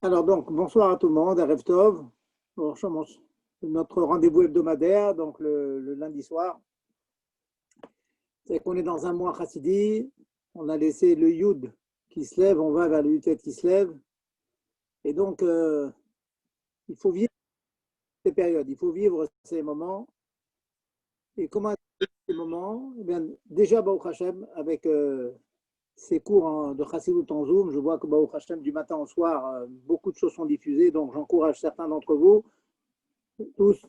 Alors donc, bonsoir à tout le monde, à Erev Tov. Bon, notre rendez-vous hebdomadaire, donc le lundi soir. C'est qu'on est dans un mois chassidi, on a laissé le Yud qui se lève, on va vers le Yutet qui se lève. Et donc, il faut vivre ces périodes, il faut vivre ces moments. Et comment ces moments? Eh bien, déjà, Baruch Hashem, avec ces cours de Chassidut en Zoom, je vois que Baruch Hashem, du matin au soir, beaucoup de choses sont diffusées, donc j'encourage certains d'entre vous, tous,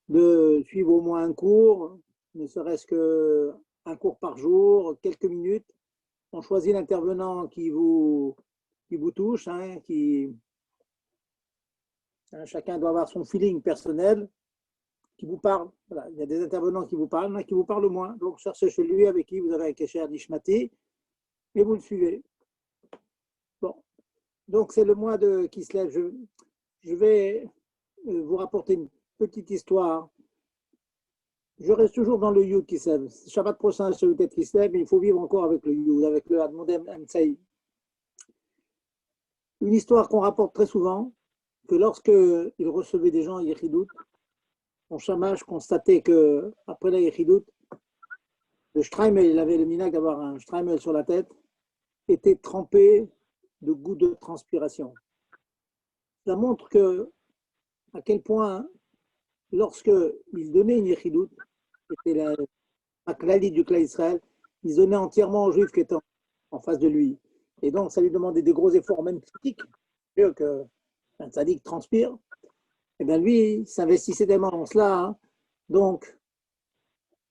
de suivre au moins un cours, ne serait-ce qu'un cours par jour, quelques minutes. On choisit l'intervenant qui vous touche, chacun doit avoir son feeling personnel, qui vous parle. Voilà. Il y a des intervenants qui vous parlent, mais qui vous parlent moins. Donc cherchez celui avec qui vous avez un Kesher Nishmati et vous le suivez. Bon. Donc c'est le mois de Kislev. Je vais vous rapporter une petite histoire. Je reste toujours dans le Yud qui se lève. Shabbat prochain, c'est peut-être qui se lève, mais il faut vivre encore avec le Yud, avec le Admodem Amtsaï. Une histoire qu'on rapporte très souvent, que lorsqu'il recevait des gens à Yechidout, son Shamash constatait qu'après la Yechidout, le Shtraimel, il avait le minag d'avoir un Shtraimel sur la tête, était trempé de gouttes de transpiration. Ça montre à quel point, lorsqu'il donnait une Yechidout, c'était la Klali du Klal Israël, il donnait entièrement aux Juifs qui étaient en face de lui. Et donc, ça lui demandait des gros efforts, même physiques, qu'un tzaddik transpire. Et bien lui, il s'investissait tellement dans cela, donc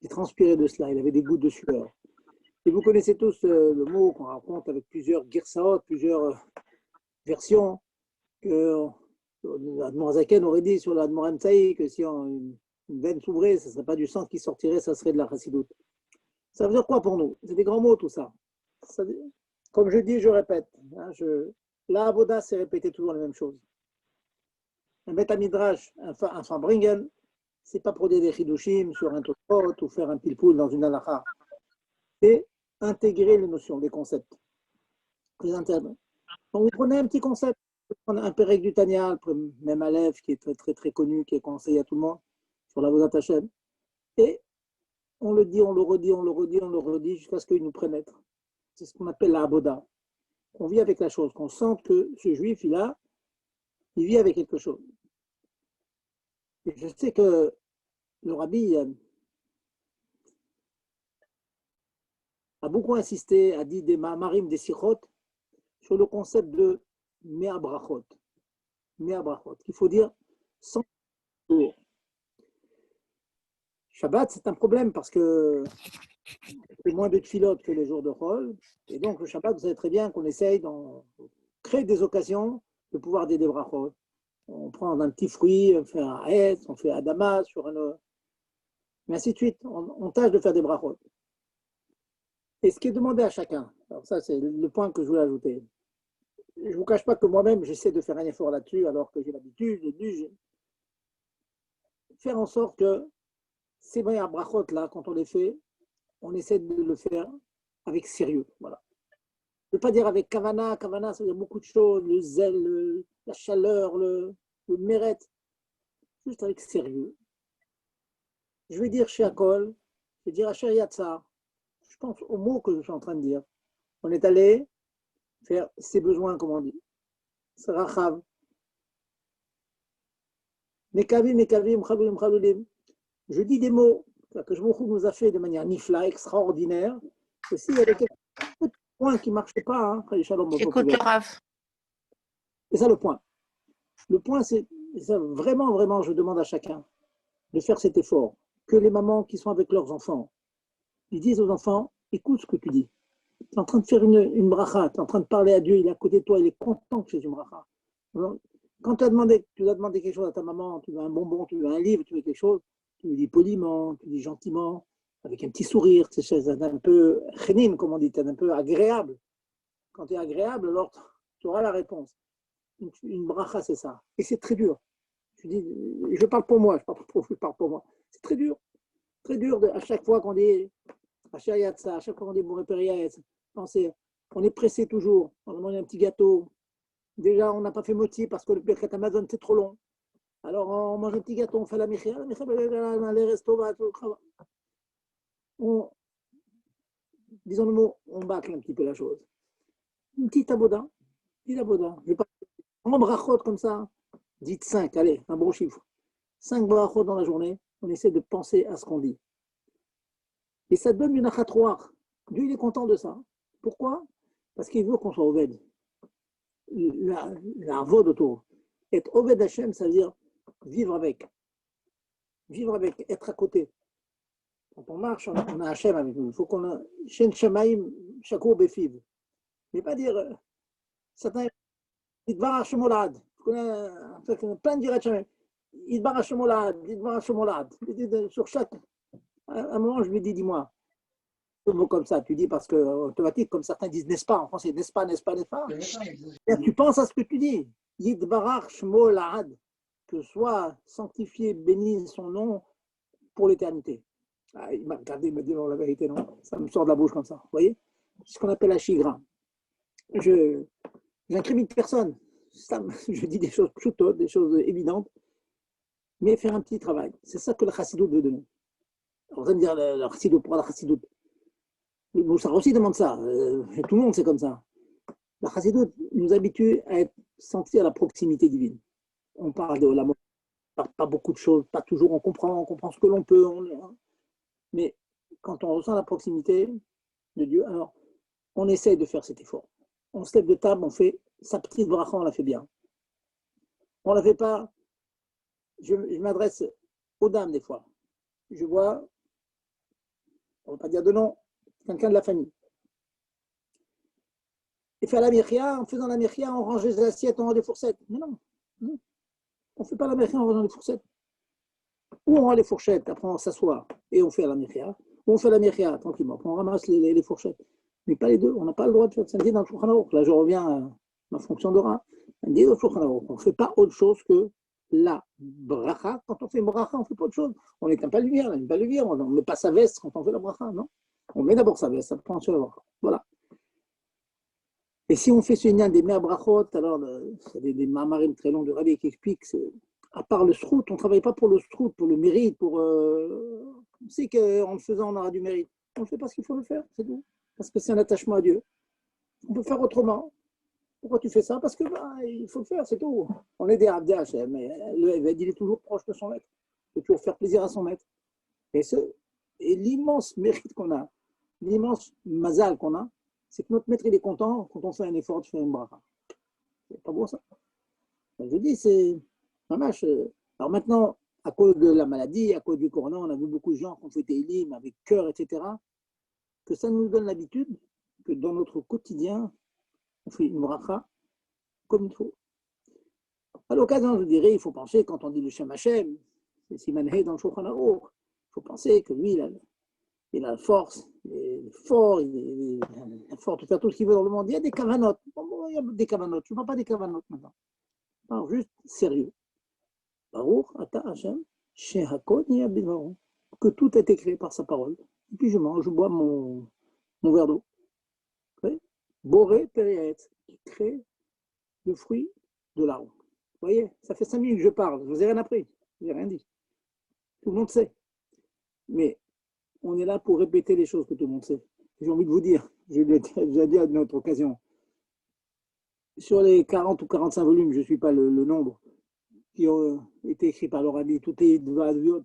il transpirait de cela, il avait des gouttes de sueur. Et vous connaissez tous le mot qu'on raconte avec plusieurs girsaot, plusieurs versions, que l'Admor Zaken aurait dit sur l'Admor Amtsaï que si une veine s'ouvrait, ce ne serait pas du sang qui sortirait, ça serait de la chassidoute. Ça veut dire quoi pour nous? C'est des grands mots tout ça. Comme je dis, je répète. La Avoda, c'est répéter toujours la même chose. Un Bet Midrash, un Fabringen, c'est pas pour des chidushim sur un Tosfot ou faire un pilpoul dans une halakha. C'est intégrer les notions, les concepts. Donc vous prenez un petit concept, vous prenez un Perek du Tanya, même Aleph, qui est très très très connu, qui est conseillé à tout le monde sur la Vodat Hashem. Et on le dit, on le redit, on le redit, on le redit jusqu'à ce qu'il nous pénètre. C'est ce qu'on appelle la Aboda. On vit avec la chose, qu'on sente que ce juif, il vit avec quelque chose. Et je sais que le rabbi a beaucoup insisté, a dit des ma'amarim, des sichot, sur le concept de mea brachot. Mea brachot, qu'il faut dire 100 jours. Shabbat, c'est un problème parce que c'est moins de tfilotes que les jours de Chol. Et donc, le Shabbat, vous savez très bien qu'on essaye de créer des occasions de pouvoir dire des brachot. On prend un petit fruit, on fait un haet, on fait adama sur un. Mais ainsi de suite, on tâche de faire des brachot. Et ce qui est demandé à chacun, alors ça c'est le point que je voulais ajouter. Je ne vous cache pas que moi-même j'essaie de faire un effort là-dessus alors que j'ai l'habitude de faire en sorte que ces brachot là, quand on les fait, on essaie de le faire avec sérieux. Voilà. Je ne veux pas dire avec kavana, kavana ça veut dire beaucoup de choses, le zèle, la chaleur, le méret, juste avec sérieux. Je vais dire chez Akol, je vais dire à Asher Yatzar, je pense au mot que je suis en train de dire. On est allé faire ses besoins, comme on dit. C'est Rachav. Mekavim, Mekavim, Chalulim, Chalulim. Je dis des mots que je nous a fait de manière nifla, extraordinaire. Et s'il y avait quelques petits points qui ne marchaient pas, Écoute le Rav. C'est ça le point. Le point, c'est ça, vraiment, vraiment, je demande à chacun de faire cet effort. Que les mamans qui sont avec leurs enfants, ils disent aux enfants, écoute ce que tu dis. Tu es en train de faire une bracha, tu es en train de parler à Dieu, il est à côté de toi, il est content que tu aies une bracha. Alors, quand tu as demandé quelque chose à ta maman, tu veux un bonbon, tu veux un livre, tu veux quelque chose, tu lui dis poliment, tu dis gentiment, avec un petit sourire, c'est un peu chénine, comme on dit, un peu agréable. Quand tu es agréable, alors tu auras la réponse. Une bracha, c'est ça. Et c'est très dur. Je parle pour moi, je parle pour moi. C'est très dur. Très dur à chaque fois qu'on dit à chaque fois qu'on dit bon on est pressé toujours. On demande un petit gâteau, Déjà, on n'a pas fait moti parce que le Birkat Amazon, c'est trop long. Alors, on mange un petit gâteau, on fait la michia, les restos, on, disons le mot, on bâcle un petit peu la chose. Une petite aboda, Je vais pas en brachot comme ça. Dites 5, allez, un bon chiffre. 5 brachot dans la journée, on essaie de penser à ce qu'on dit. Et ça donne une achatroir. Dieu, il est content de ça. Pourquoi? Parce qu'il veut qu'on soit Oved. La vod autour. Être Oved Hashem, ça veut dire vivre avec. Vivre avec, être à côté. Quand on marche, on a Hashem avec nous. Il faut qu'on a Shen Shamaim, Shakur Befiv. Mais pas dire, certains, Idbar Hashemolad. On a plein de direct Shamaim. Idbar Hashemolad, Idbar Hashemolad. Sur chaque, à un moment, je lui dis, dis-moi, un mot comme ça, tu dis parce que automatique, comme certains disent, n'est-ce pas, en français, n'est-ce pas, n'est-ce pas, n'est-ce pas. Tu penses à ce que tu dis. Yidbarach Shmo Lahad, que soit sanctifié, béni son nom pour l'éternité. Ah, il m'a regardé, il m'a dit non, la vérité, non, ça me sort de la bouche comme ça. Vous voyez? C'est ce qu'on appelle la chigrin. Je n'incrimine personne. Ça, je dis des choses pshutot, des choses évidentes, mais faire un petit travail. C'est ça que le chassidoute veut de nous. Alors, vous allez me dire, le chassidoute, pourquoi la chassidoute? Le Moussard aussi demande ça. Tout le monde, c'est comme ça. La chassidoute nous habitue à être sentis à la proximité divine. On parle de Olamot, pas beaucoup de choses, pas toujours on comprend ce que l'on peut, mais quand on ressent la proximité de Dieu, alors on essaye de faire cet effort. On se lève de table, on fait sa petite bracha, on la fait bien. On ne la fait pas, je m'adresse aux dames des fois. Je vois, on ne va pas dire de nom, quelqu'un de la famille. Et faire la mirchia, en faisant la mirchia, on range les assiettes, on range les fourchettes. Mais non, on ne fait pas la mirchia en rangeant les fourchettes. Ou on rend les fourchettes, après on s'assoit et on fait la mirchia. Ou on fait la mirchia tranquillement, après on ramasse les fourchettes. Mais pas les deux, on n'a pas le droit de faire ça. Dans le Shulchan Aruch. Là, je reviens à ma fonction de rat. On dit au Shulchan Aruch, on ne fait pas autre chose que la bracha. Quand on fait bracha, on ne fait pas autre chose. On n'éteint pas la lumière, on ne met pas sa veste quand on fait la bracha, non. On met d'abord sa veste, après on se la bracha. Voilà. Et si on fait ce lien des mères brachot, alors c'est des mamarim très longs de Rabbi qui expliquent, à part le strout, on ne travaille pas pour le strout, pour le mérite, on sait qu'en le faisant, on aura du mérite. On ne fait pas ce qu'il faut le faire, c'est tout. Parce que c'est un attachement à Dieu. On peut faire autrement. Pourquoi tu fais ça? Parce que il faut le faire, c'est tout. On est des Abdé Hachem, mais le Eved, il est toujours proche de son maître. Il faut toujours faire plaisir à son maître. Et l'immense mérite qu'on a, l'immense mazal qu'on a, c'est que notre maître, il est content quand on fait un effort de faire une bracha. C'est pas beau ça? Je dis, c'est dommage. Alors maintenant, à cause de la maladie, à cause du corona, on a vu beaucoup de gens qui ont fait Teilim avec cœur, etc., que ça nous donne l'habitude que dans notre quotidien, on fait une bracha comme il faut. À l'occasion, je dirais, il faut penser, quand on dit le Shem Hashem, c'est Simanhe dans le Shulchan Aruch, il faut penser que lui, il a la force, il est fort, il est fort de faire tout ce qu'il veut dans le monde. Il y a des kavanotes. Il y a des kavanotes. Je ne parle pas des kavanotes maintenant. Je parle juste sérieux. Baruch ata Hashem, shehakol niyeh bidvaro. Que tout a été créé par sa parole. Et puis je bois mon verre d'eau. Boré Periaetz, qui crée le fruit de l'arbre. Vous voyez, ça fait 5 minutes que je parle. Je ne vous ai rien appris. Je n'ai rien dit. Tout le monde sait. Mais on est là pour répéter les choses que tout le monde sait. J'ai envie de vous dire, je l'ai déjà dit à une autre occasion, sur les 40 ou 45 volumes, je ne suis pas le nombre, qui ont été écrits par l'Oradi, tout est de Vadviot.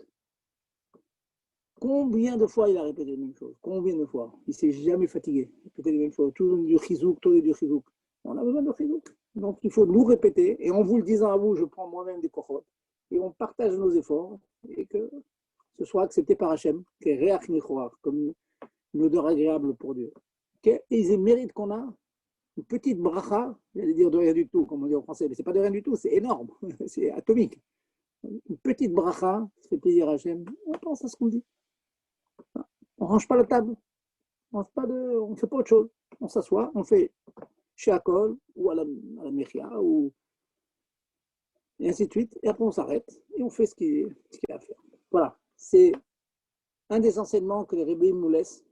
Combien de fois il a répété les mêmes choses? Combien de fois? Il ne s'est jamais fatigué. Répéter les mêmes choses. Toujours du chizouk, toujours du chizouk. On a besoin de chizouk. Donc il faut nous répéter. Et en vous le disant à vous, je prends moi-même des kochot. Et on partage nos efforts. Et que ce soit accepté par Hachem, comme une odeur agréable pour Dieu. Et les mérites qu'on a, une petite bracha, j'allais dire de rien du tout, comme on dit en français, mais ce n'est pas de rien du tout, c'est énorme, c'est atomique. Une petite bracha, ça fait plaisir à Hachem, on pense à ce qu'on dit. On ne range pas la table, on ne fait pas autre chose. On s'assoit, on fait chez Akol ou à la Mechia, et ainsi de suite, et après on s'arrête et on fait ce qu'il y a à faire. Voilà, c'est un des enseignements que les Rebbeim nous laissent.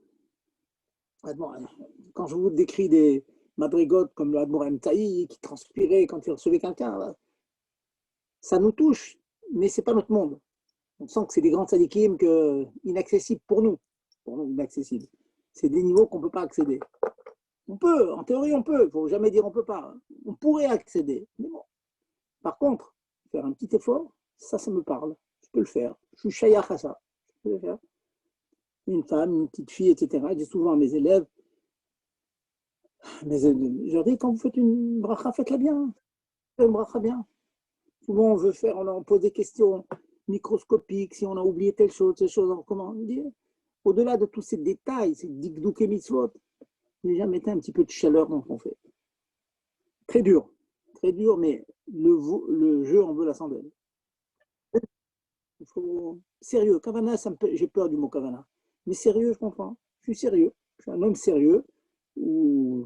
Quand je vous décris des madrigotes comme le Admour Taï qui transpirait quand il recevait quelqu'un. Ça nous touche, mais ce n'est pas notre monde. On sent que c'est des grands tzadikim inaccessibles pour nous inaccessibles. C'est des niveaux qu'on ne peut pas accéder. On peut, en théorie, on peut. Il ne faut jamais dire on ne peut pas. On pourrait accéder. Mais bon. Par contre, faire un petit effort, ça me parle. Je peux le faire. Je suis shayach à ça. Je peux le faire. Une femme, une petite fille, etc. Je dis souvent à mes élèves, je leur dis, quand vous faites une bracha, faites-la bien. Faites une bracha bien. Souvent, on pose des questions microscopiques, si on a oublié telle chose, comment dire. Au-delà de tous ces détails, ces dikdouk et mitzvot, déjà mettez un petit peu de chaleur dans ce qu'on fait. Très dur, mais le jeu en veut la chandelle. Il faut sérieux. Kavana, j'ai peur du mot kavana. Mais sérieux, je comprends. Je suis sérieux. Je suis un homme sérieux. Je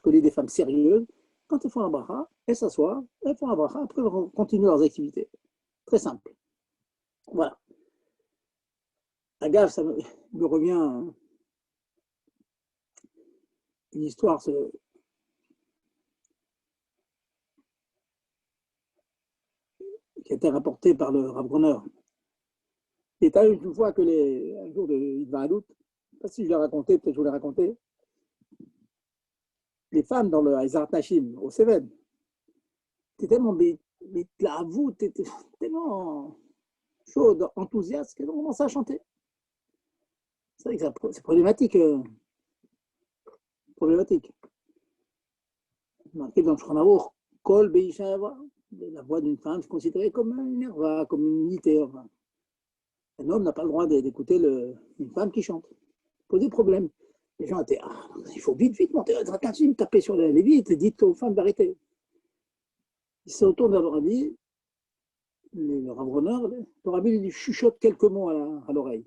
connais des femmes sérieuses. Quand elles font la bracha, elles s'assoient, elles font la bracha, après elles continuent leurs activités. Très simple. Voilà. Agave, ça me revient une histoire qui a été rapportée par le Rav Groner. Il est arrivé une fois que un jour de Idvahadout, je ne sais pas si je l'ai raconté, peut-être je vous l'ai raconté, les femmes dans le Haïzar Tachim, au Seven, étaient tellement tellement chaudes, enthousiastes, qu'elles ont commencé à chanter. C'est vrai que c'est problématique. Marqué dans le Shulchan Kol Beisha Ava, la voix d'une femme, c'est considéré comme une herva, comme une unité. Enfin. Un homme n'a pas le droit d'écouter une femme qui chante. Posez problème. Les gens étaient, il faut vite monter à Zratachim, taper sur les vitres et dites aux femmes d'arrêter. Il se retourne vers le rabbi, le Rav Groner, le rabbi lui chuchote quelques mots à l'oreille.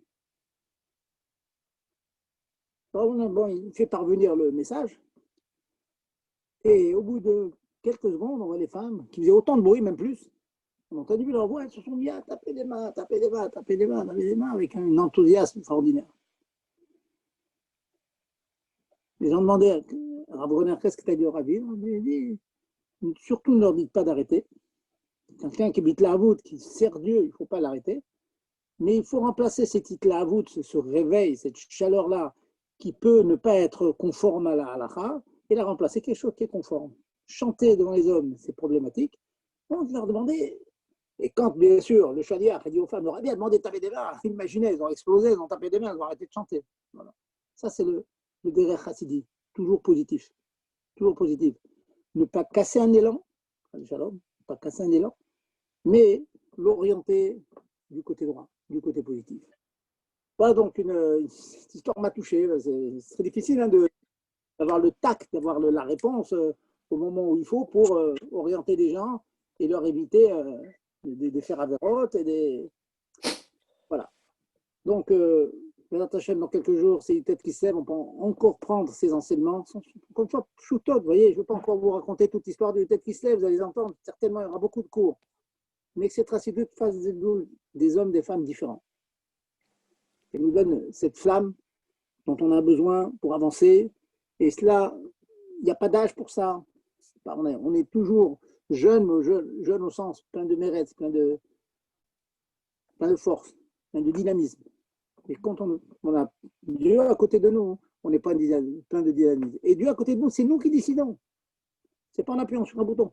Bon, il fait parvenir le message, et au bout de quelques secondes, on voit les femmes qui faisaient autant de bruit, même plus. On a entendu leur voix, elles se sont mis à taper des mains, avec un enthousiasme extraordinaire. Les gens demandaient à Rav Groner, qu'est-ce que tu as dit au rabbi? On lui a dit, surtout ne leur dites pas d'arrêter. Quelqu'un qui habite la voûte, qui sert Dieu, il ne faut pas l'arrêter. Mais il faut remplacer cette itlaavout, ce réveil, cette chaleur-là, qui peut ne pas être conforme à la halakha, et la remplacer quelque chose qui est conforme. Chanter devant les hommes, c'est problématique. Donc, leur demander, et quand, bien sûr, le shaliach a dit aux femmes, leur a bien demandé de taper des mains, imaginez, ils ont explosé, ils ont tapé des mains, ils ont arrêté de chanter. Voilà. Ça, c'est le derech hassidi, toujours positif. Toujours positif. Ne pas casser un élan, pas casser un élan, mais l'orienter du côté droit, du côté positif. Voilà, donc cette histoire m'a touché. C'est très difficile d'avoir le tact, d'avoir la réponse au moment où il faut pour orienter les gens et leur éviter des faits avérotes et Voilà. Donc, dans quelques jours, c'est une tête qui se lève, on peut encore prendre ces enseignements. Comme ça, choutot, vous voyez, je ne veux pas encore vous raconter toute l'histoire d'une tête qui se lève, vous allez les entendre. Certainement, il y aura beaucoup de cours. Mais que cette racine fasse des hommes, des femmes différents. Et nous donne cette flamme dont on a besoin pour avancer. Et cela, il n'y a pas d'âge pour ça. On est toujours jeune au sens plein de mérite, plein de force, plein de dynamisme. Et quand on a Dieu à côté de nous, on n'est pas plein de dynamisme. Et Dieu à côté de nous, c'est nous qui décidons. Ce n'est pas en appuyant sur un bouton.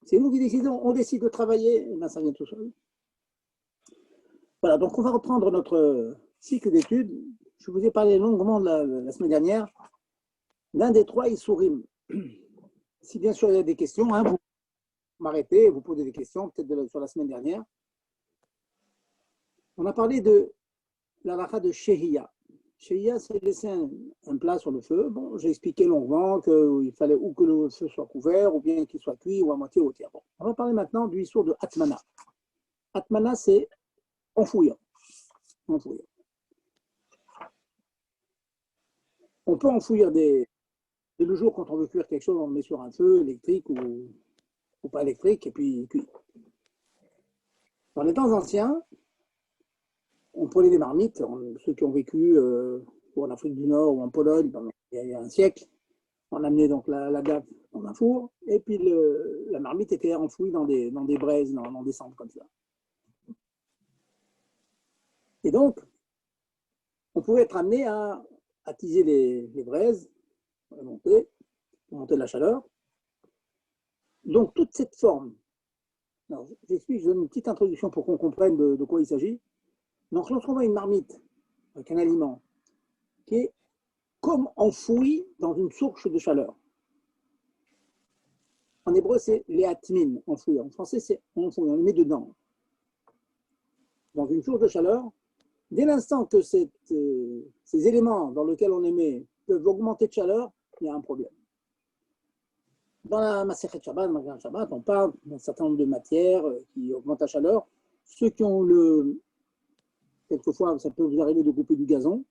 C'est nous qui décidons. On décide de travailler, et bien ça vient tout seul. Voilà, donc on va reprendre notre cycle d'études. Je vous ai parlé longuement la semaine dernière d'un des 3 Issourim. Si bien sûr il y a des questions, hein, vous m'arrêtez, vous posez des questions, peut-être sur la semaine dernière. On a parlé de la halakha de Shehiya. Shehiya, c'est laisser un plat sur le feu. Bon, j'ai expliqué longuement qu'il fallait ou que le feu soit couvert, ou bien qu'il soit cuit, ou à moitié ou au tiers. Bon, on va parler maintenant du Issour de Atmana. Atmana, c'est enfouir. On peut enfouir dès le jour, quand on veut cuire quelque chose, on le met sur un feu électrique ou pas électrique, et puis cuit. Dans les temps anciens, on prenait des marmites, ceux qui ont vécu en Afrique du Nord ou en Pologne il y a un siècle, On amenait donc la gaffe dans un four, et puis la marmite était enfouie dans des braises, dans des cendres comme ça. Et donc, on pouvait être amené à attiser les braises, pour monter la chaleur. Donc, toute cette forme, alors, j'explique, je donne une petite introduction pour qu'on comprenne de quoi il s'agit. Donc, lorsqu'on voit une marmite avec un aliment qui est comme enfoui dans une source de chaleur. En hébreu, c'est léatmin, enfoui. En français, c'est enfoui, on le met dedans. Dans une source de chaleur, dès l'instant que ces éléments dans lesquels on les met peuvent augmenter de chaleur, il y a un problème. Dans la Masechet Shabbat, on parle d'un certain nombre de matières qui augmentent la chaleur. Ceux qui ont quelquefois, ça peut vous arriver de couper du gazon.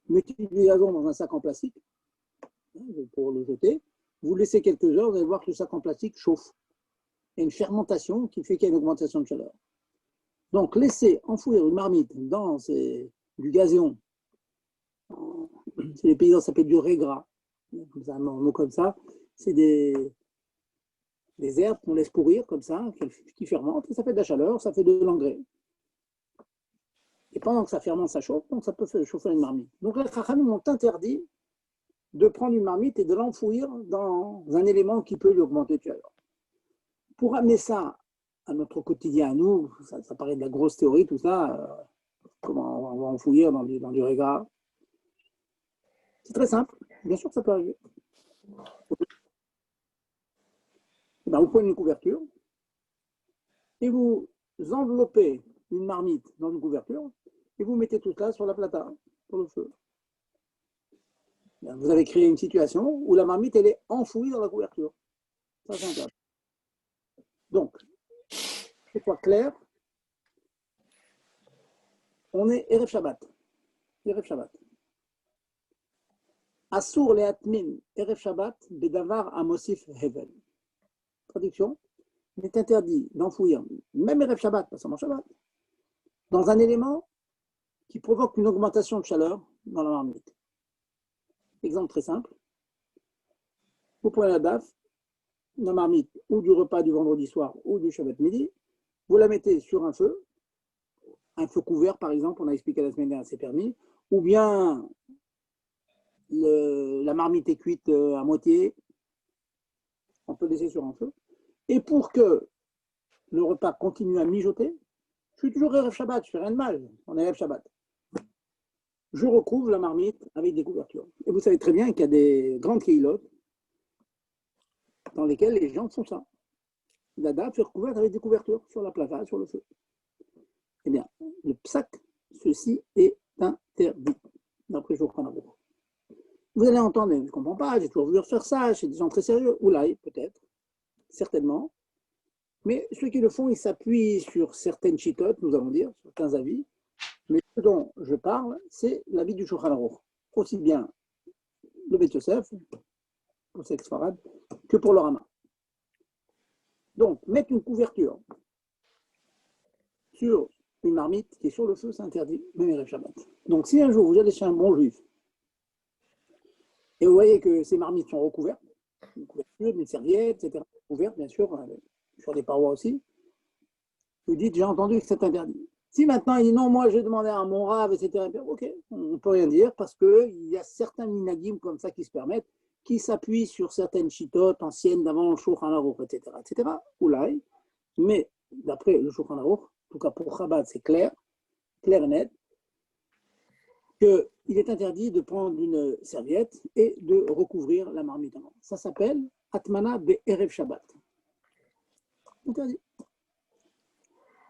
Mettez du gazon dans un sac en plastique pour le jeter. Vous laissez quelques heures, vous allez voir que le sac en plastique chauffe. Il y a une fermentation qui fait qu'il y a une augmentation de chaleur. Donc, laisser enfouir une marmite dans du gazon, les paysans s'appellent du régras, un mot comme ça, c'est des herbes qu'on laisse pourrir comme ça, qui fermentent, et ça fait de la chaleur, ça fait de l'engrais. Et pendant que ça fermente, ça chauffe, donc ça peut faire chauffer une marmite. Donc les Chachamim ont interdit de prendre une marmite et de l'enfouir dans un élément qui peut lui augmenter de chaleur. Pour amener ça à notre quotidien, à nous, ça paraît de la grosse théorie, tout ça, comment on va enfouir dans du régras. C'est très simple, bien sûr que ça peut arriver. Ben, vous prenez une couverture et vous enveloppez une marmite dans une couverture et vous mettez tout ça sur la plata, sur le feu. Vous avez créé une situation où la marmite elle est enfouie dans la couverture. Ça, c'est intéressant. Donc, c'est quoi clair? On est Erev Shabbat. Erev Shabbat. Asur le'atmin Erev Shabbat bedavar amosif hevel. Traduction, il est interdit d'enfouir, même Erev Shabbat, pas seulement Shabbat, dans un élément qui provoque une augmentation de chaleur dans la marmite. Exemple très simple. Vous prenez la baffe, la marmite, ou du repas du vendredi soir, ou du Shabbat midi, vous la mettez sur un feu couvert par exemple, on a expliqué la semaine dernière, c'est permis, ou bien la marmite est cuite à moitié, on peut laisser sur un feu. Et pour que le repas continue à mijoter, je suis toujours Erev Shabbat, je fais rien de mal, on est Erev Shabbat. Je recouvre la marmite avec des couvertures. Et vous savez très bien qu'il y a des grandes keilotes dans lesquelles les gens font ça. La date est recouverte avec des couvertures sur la plata, sur le feu. Eh bien, le psak, ceci est interdit, d'après Shulchan Aruch. Vous allez entendre, je ne comprends pas, j'ai toujours voulu refaire ça, chez des gens très sérieux, ou là, peut-être, certainement. Mais ceux qui le font, ils s'appuient sur certaines chitotes, nous allons dire, certains avis. Mais ce dont je parle, c'est l'avis du Shulchan Aruch. Aussi bien le Beth Yosef, pour cette Sfarad, que pour le Rama. Donc, mettre une couverture sur une marmite qui est sur le feu, c'est interdit, même Erev Shabbat. Donc, si un jour vous allez chez un bon juif et vous voyez que ces marmites sont recouvertes, une couverture, une serviette, etc., couvertes, bien sûr, sur des parois aussi, vous dites, j'ai entendu que c'est interdit. Si maintenant il dit non, moi je vais demander à mon rave, etc., ok, on ne peut rien dire parce qu'il y a certains minagim comme ça qui se permettent, qui s'appuient sur certaines chitotes anciennes d'avant le Shulchan Aruch, etc., oulaï, mais d'après le Shulchan Aruch, en tout cas pour Chabad, c'est clair et net, qu'il est interdit de prendre une serviette et de recouvrir la marmite. Ça s'appelle Atmana Be'erev Shabbat. Interdit.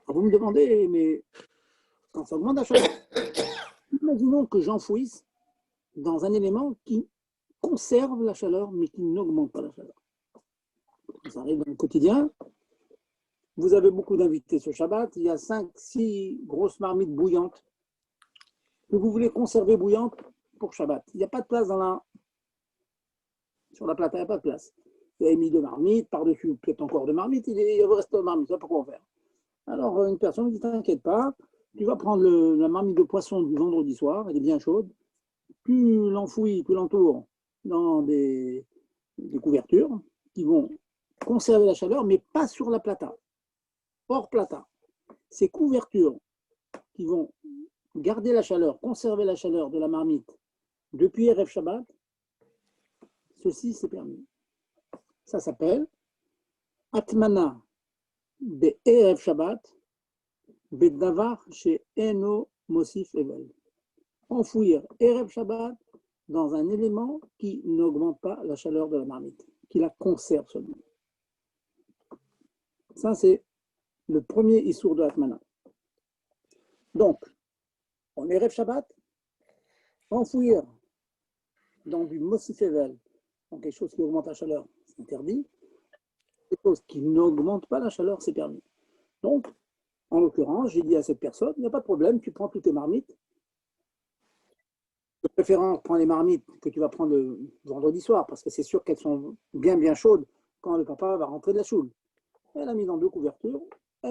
Alors vous me demandez, mais quand ça augmente la chaleur, imaginons que j'enfouisse dans un élément qui conserve la chaleur, mais qui n'augmente pas la chaleur. Ça arrive dans le quotidien. Vous avez beaucoup d'invités ce Shabbat, il y a 5-6 grosses marmites bouillantes que vous voulez conserver bouillantes pour Shabbat. Il n'y a pas de place sur la plata, il n'y a pas de place. Vous avez mis 2 marmites, par-dessus peut-être encore 2 marmites, il reste 2 marmites, ça pourquoi faire. Alors une personne dit, t'inquiète pas, tu vas prendre la marmite de poisson du vendredi soir, elle est bien chaude, tu l'enfouis, tu l'entoures dans des des couvertures qui vont conserver la chaleur, mais pas sur la plata, hors plata. Ces couvertures qui vont garder la chaleur, conserver la chaleur de la marmite depuis Erev Shabbat, ceci c'est permis. Ça s'appelle Atmana be Erev Shabbat bedavar chez Eno Mosif Evel. Enfouir Erev Shabbat dans un élément qui n'augmente pas la chaleur de la marmite, qui la conserve seulement. Ça, c'est le premier issour de Atmana. Donc, en Erev Shabbat, enfouir dans du Mosif Evel, dans quelque chose qui augmente la chaleur, c'est interdit. Quelque chose qui n'augmente pas la chaleur, c'est permis. Donc, en l'occurrence, j'ai dit à cette personne, il n'y a pas de problème, tu prends toutes tes marmites. De préférence, prends les marmites que tu vas prendre le vendredi soir, parce que c'est sûr qu'elles sont bien chaudes quand le papa va rentrer de la choule. Elle a mis dans 2 couvertures, au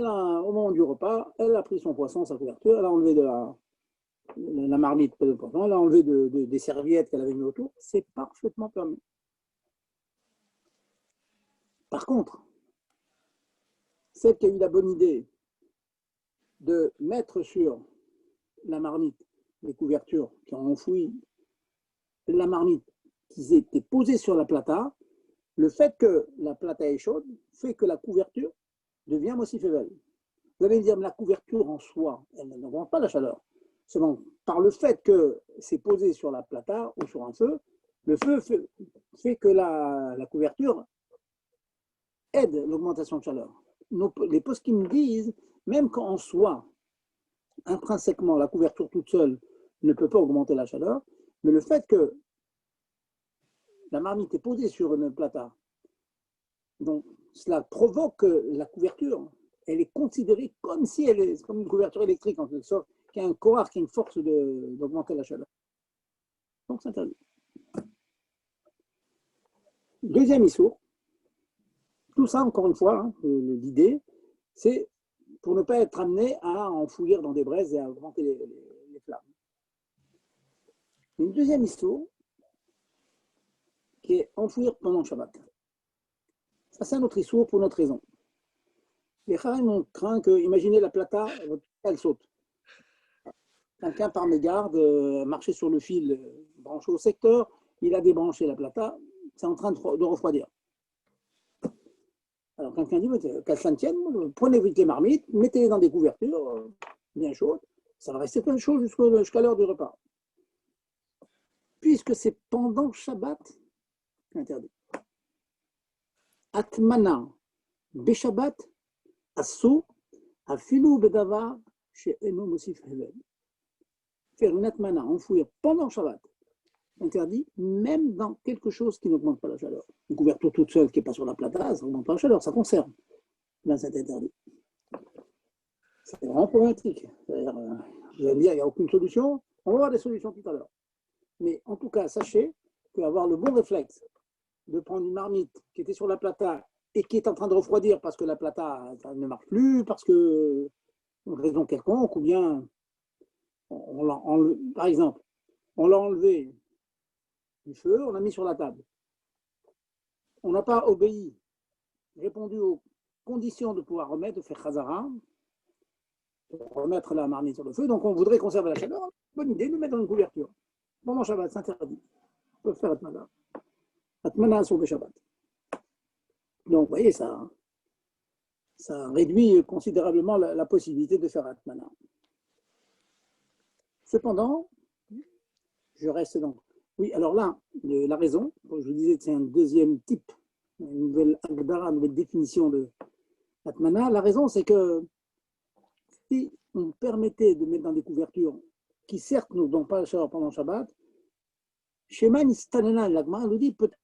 moment du repas, elle a pris son poisson, sa couverture, elle a enlevé de la marmite, elle a enlevé des serviettes qu'elle avait mis autour, c'est parfaitement permis. Par contre, celle qui a eu la bonne idée de mettre sur la marmite les couvertures qui ont enfoui la marmite qui était posée sur la plata, le fait que la plata est chaude fait que la couverture devient Mosif Evel. Vous allez me dire, mais la couverture en soi, elle n'augmente pas la chaleur. Seulement, par le fait que c'est posé sur la plata ou sur un feu, le feu fait que la couverture aide l'augmentation de chaleur. Les poskim disent, même quand en soi, intrinsèquement, la couverture toute seule ne peut pas augmenter la chaleur, mais le fait que la marmite est posée sur une plata, donc cela provoque que la couverture, elle est considérée comme si elle est comme une couverture électrique en quelque sorte, qui a un courant, qui a une force d'augmenter la chaleur. Donc c'est interdit. Deuxième issour, tout ça encore une fois, hein, l'idée, c'est pour ne pas être amené à enfouir dans des braises et à augmenter les flammes. Une deuxième issour, qui est enfouir pendant le Shabbat. Ça, c'est un autre issour pour une autre raison. Les Kharim ont craint que, imaginez la plata, elle saute. Quelqu'un par mégarde marchait sur le fil branché au secteur, il a débranché la plata, c'est en train de refroidir. Alors quelqu'un dit, qu'elle s'en tienne, prenez vite les marmites, mettez-les dans des couvertures bien chaudes, ça va rester plein chaud jusqu'à l'heure du repas. Puisque c'est pendant Shabbat, c'est interdit. Atmana, Beshabbat, Assou, Afilou Bedavar, chez Eno Mosif Hevel. Faire une atmana, enfouir pendant Shabbat, interdit, même dans quelque chose qui n'augmente pas la chaleur. Une couverture toute seule qui n'est pas sur la plata, ça n'augmente pas la chaleur, ça conserve. Là, c'est interdit. C'est vraiment problématique. Vous allez me dire, il n'y a aucune solution. On va avoir des solutions tout à l'heure. Mais en tout cas, sachez qu'avoir le bon réflexe de prendre une marmite qui était sur la plata et qui est en train de refroidir parce que la plata ne marche plus, parce que une raison quelconque, ou bien, par exemple, on l'a enlevé du feu, on l'a mis sur la table. On n'a pas obéi, répondu aux conditions de pouvoir remettre, de faire khazara, de remettre la marmite sur le feu, donc on voudrait conserver la chaleur. Bonne idée de le mettre dans une couverture. Pendant Shabbat, c'est interdit. On peut faire Atmana. Atmana sur le Shabbat. Donc, vous voyez, ça réduit considérablement la possibilité de faire Atmana. Cependant, je reste donc. Oui, alors là, la raison, je vous disais que c'est un deuxième type, une nouvelle agdara, une nouvelle définition de Atmana. La raison, c'est que si on permettait de mettre dans des couvertures qui certes ne donnent pas la chaleur pendant Shabbat, Shema Nistanena, l'Agma nous dit peut-être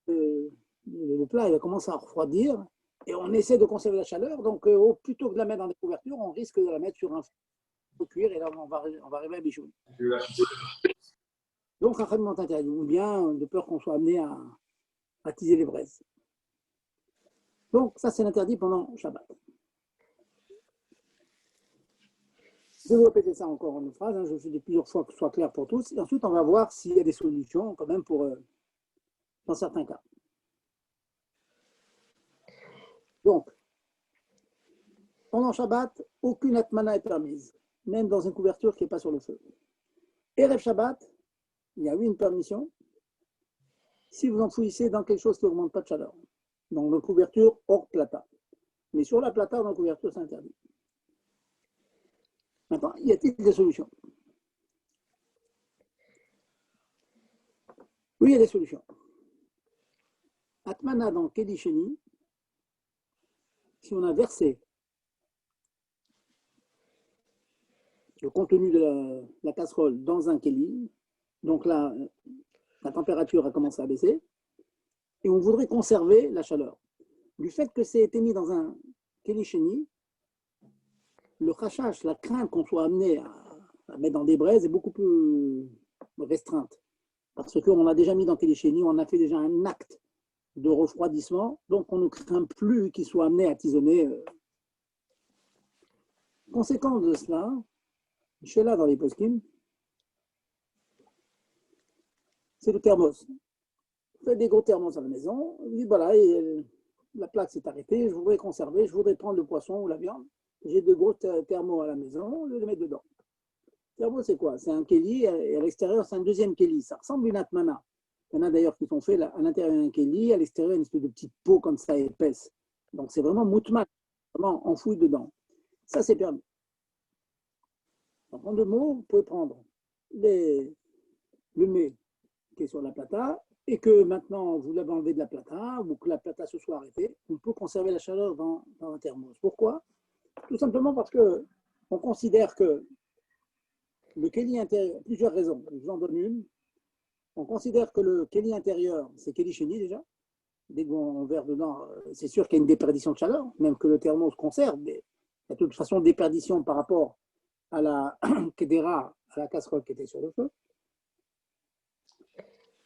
le plat il va commencer à refroidir et on essaie de conserver la chaleur, donc plutôt que de la mettre dans des couvertures, on risque de la mettre sur un feu cuire et là on va arriver à Bichoun. Donc un traitement interdit, ou bien de peur qu'on soit amené à attiser les braises. Donc ça c'est l'interdit pendant Shabbat. Je vais répéter ça encore en une phrase, hein, je fais de plusieurs fois que ce soit clair pour tous, et ensuite on va voir s'il y a des solutions quand même pour dans certains cas. Donc, pendant Shabbat, aucune atmana est permise, même dans une couverture qui n'est pas sur le feu. Erev Shabbat, il y a eu une permission si vous enfouissez dans quelque chose qui n'augmente pas de chaleur, dans une couverture hors plata. Mais sur la plata, dans la couverture, c'est interdit. Maintenant, y a-t-il des solutions? Oui, il y a des solutions. Atmana dans Keli Sheni, si on a versé le contenu de la casserole dans un Keli, donc là, la température a commencé à baisser, et on voudrait conserver la chaleur. Du fait que c'est été mis dans un Keli Sheni, le khashash, la crainte qu'on soit amené à mettre dans des braises est beaucoup plus restreinte. Parce qu'on l'a déjà mis dans Keli Sheni, on a fait déjà un acte de refroidissement, donc on ne craint plus qu'il soit amené à tisonner. Conséquence de cela, je suis là dans les poskim, c'est le thermos. Vous faites des gros thermos à la maison, vous dites voilà, et la plaque s'est arrêtée, je voudrais conserver, je voudrais prendre le poisson ou la viande, j'ai de gros thermos à la maison, je vais les mettre dedans. Thermos, c'est quoi? C'est un kéli, et à l'extérieur, c'est un deuxième kéli. Ça ressemble à une atmana. Il y en a d'ailleurs qui sont faits à l'intérieur d'un kéli, à l'extérieur, une espèce de petite peau comme ça épaisse. Donc c'est vraiment moutman, vraiment enfoui dedans. Ça, c'est permis. Donc, en deux mots, vous pouvez prendre le mets qui est sur la plata et que maintenant vous l'avez enlevé de la plata ou que la plata se soit arrêtée, on peut conserver la chaleur dans un thermos. Pourquoi? Tout simplement parce que on considère que le kéli intérieur, plusieurs raisons, je vous en donne une. On considère que le kéli intérieur, c'est kéli chéni déjà. Dès qu'on verre dedans, c'est sûr qu'il y a une déperdition de chaleur, même que le thermos conserve, mais il y a de toute façon déperdition par rapport à la kedera, à la casserole qui était sur le feu.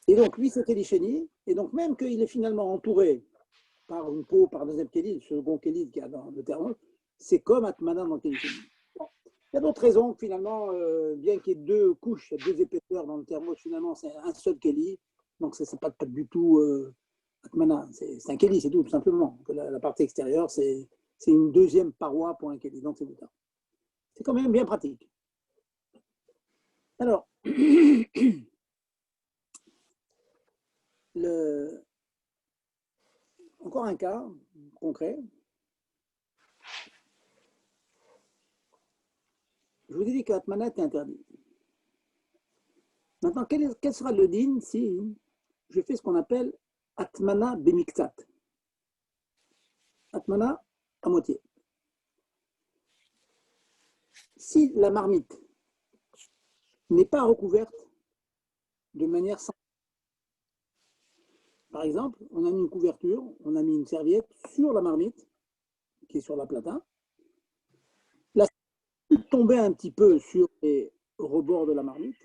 Et donc, lui, c'est kéli chéni, et donc même qu'il est finalement entouré par une peau, par un deuxième kéli, le second kéli qu'il y a dans le thermos, c'est comme Atmana dans le kéli chéni. Bon. Il y a d'autres raisons, finalement, bien qu'il y ait deux couches, deux épaisseurs dans le thermos, finalement, c'est un seul kéli, donc ce n'est pas du tout Atmana, c'est un kéli, c'est tout simplement. La partie extérieure, c'est une deuxième paroi pour un kéli, donc c'est tout. C'est quand même bien pratique. Alors, encore un cas concret. Je vous ai dit que Atmana est interdit. Maintenant, quel sera le din si je fais ce qu'on appelle Atmana bemiktat? Atmana à moitié. Si la marmite n'est pas recouverte de manière simple, par exemple, on a mis une couverture, on a mis une serviette sur la marmite qui est sur la plata. La serviette tombait un petit peu sur les rebords de la marmite,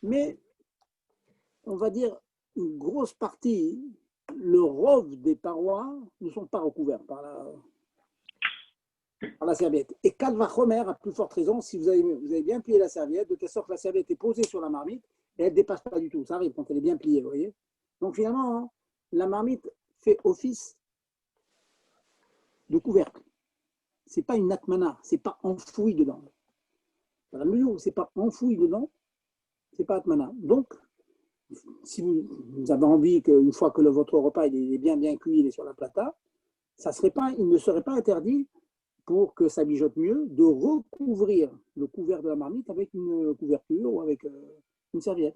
mais on va dire une grosse partie, le rove des parois ne sont pas recouverts par la serviette. Et Kalvachomer, à plus forte raison, si vous avez bien plié la serviette, de telle sorte que la serviette est posée sur la marmite et elle ne dépasse pas du tout. Ça arrive quand elle est bien pliée, vous voyez. Donc finalement, hein, la marmite fait office de couvercle. Ce n'est pas une atmana, ce n'est pas enfoui dedans. Dans la mesure où ce n'est pas enfoui dedans, ce n'est pas atmana. Donc, si vous avez envie qu'une fois que votre repas il est bien cuit, il est sur la plata, il ne serait pas interdit, pour que ça mijote mieux, de recouvrir le couvert de la marmite avec une couverture ou avec une serviette.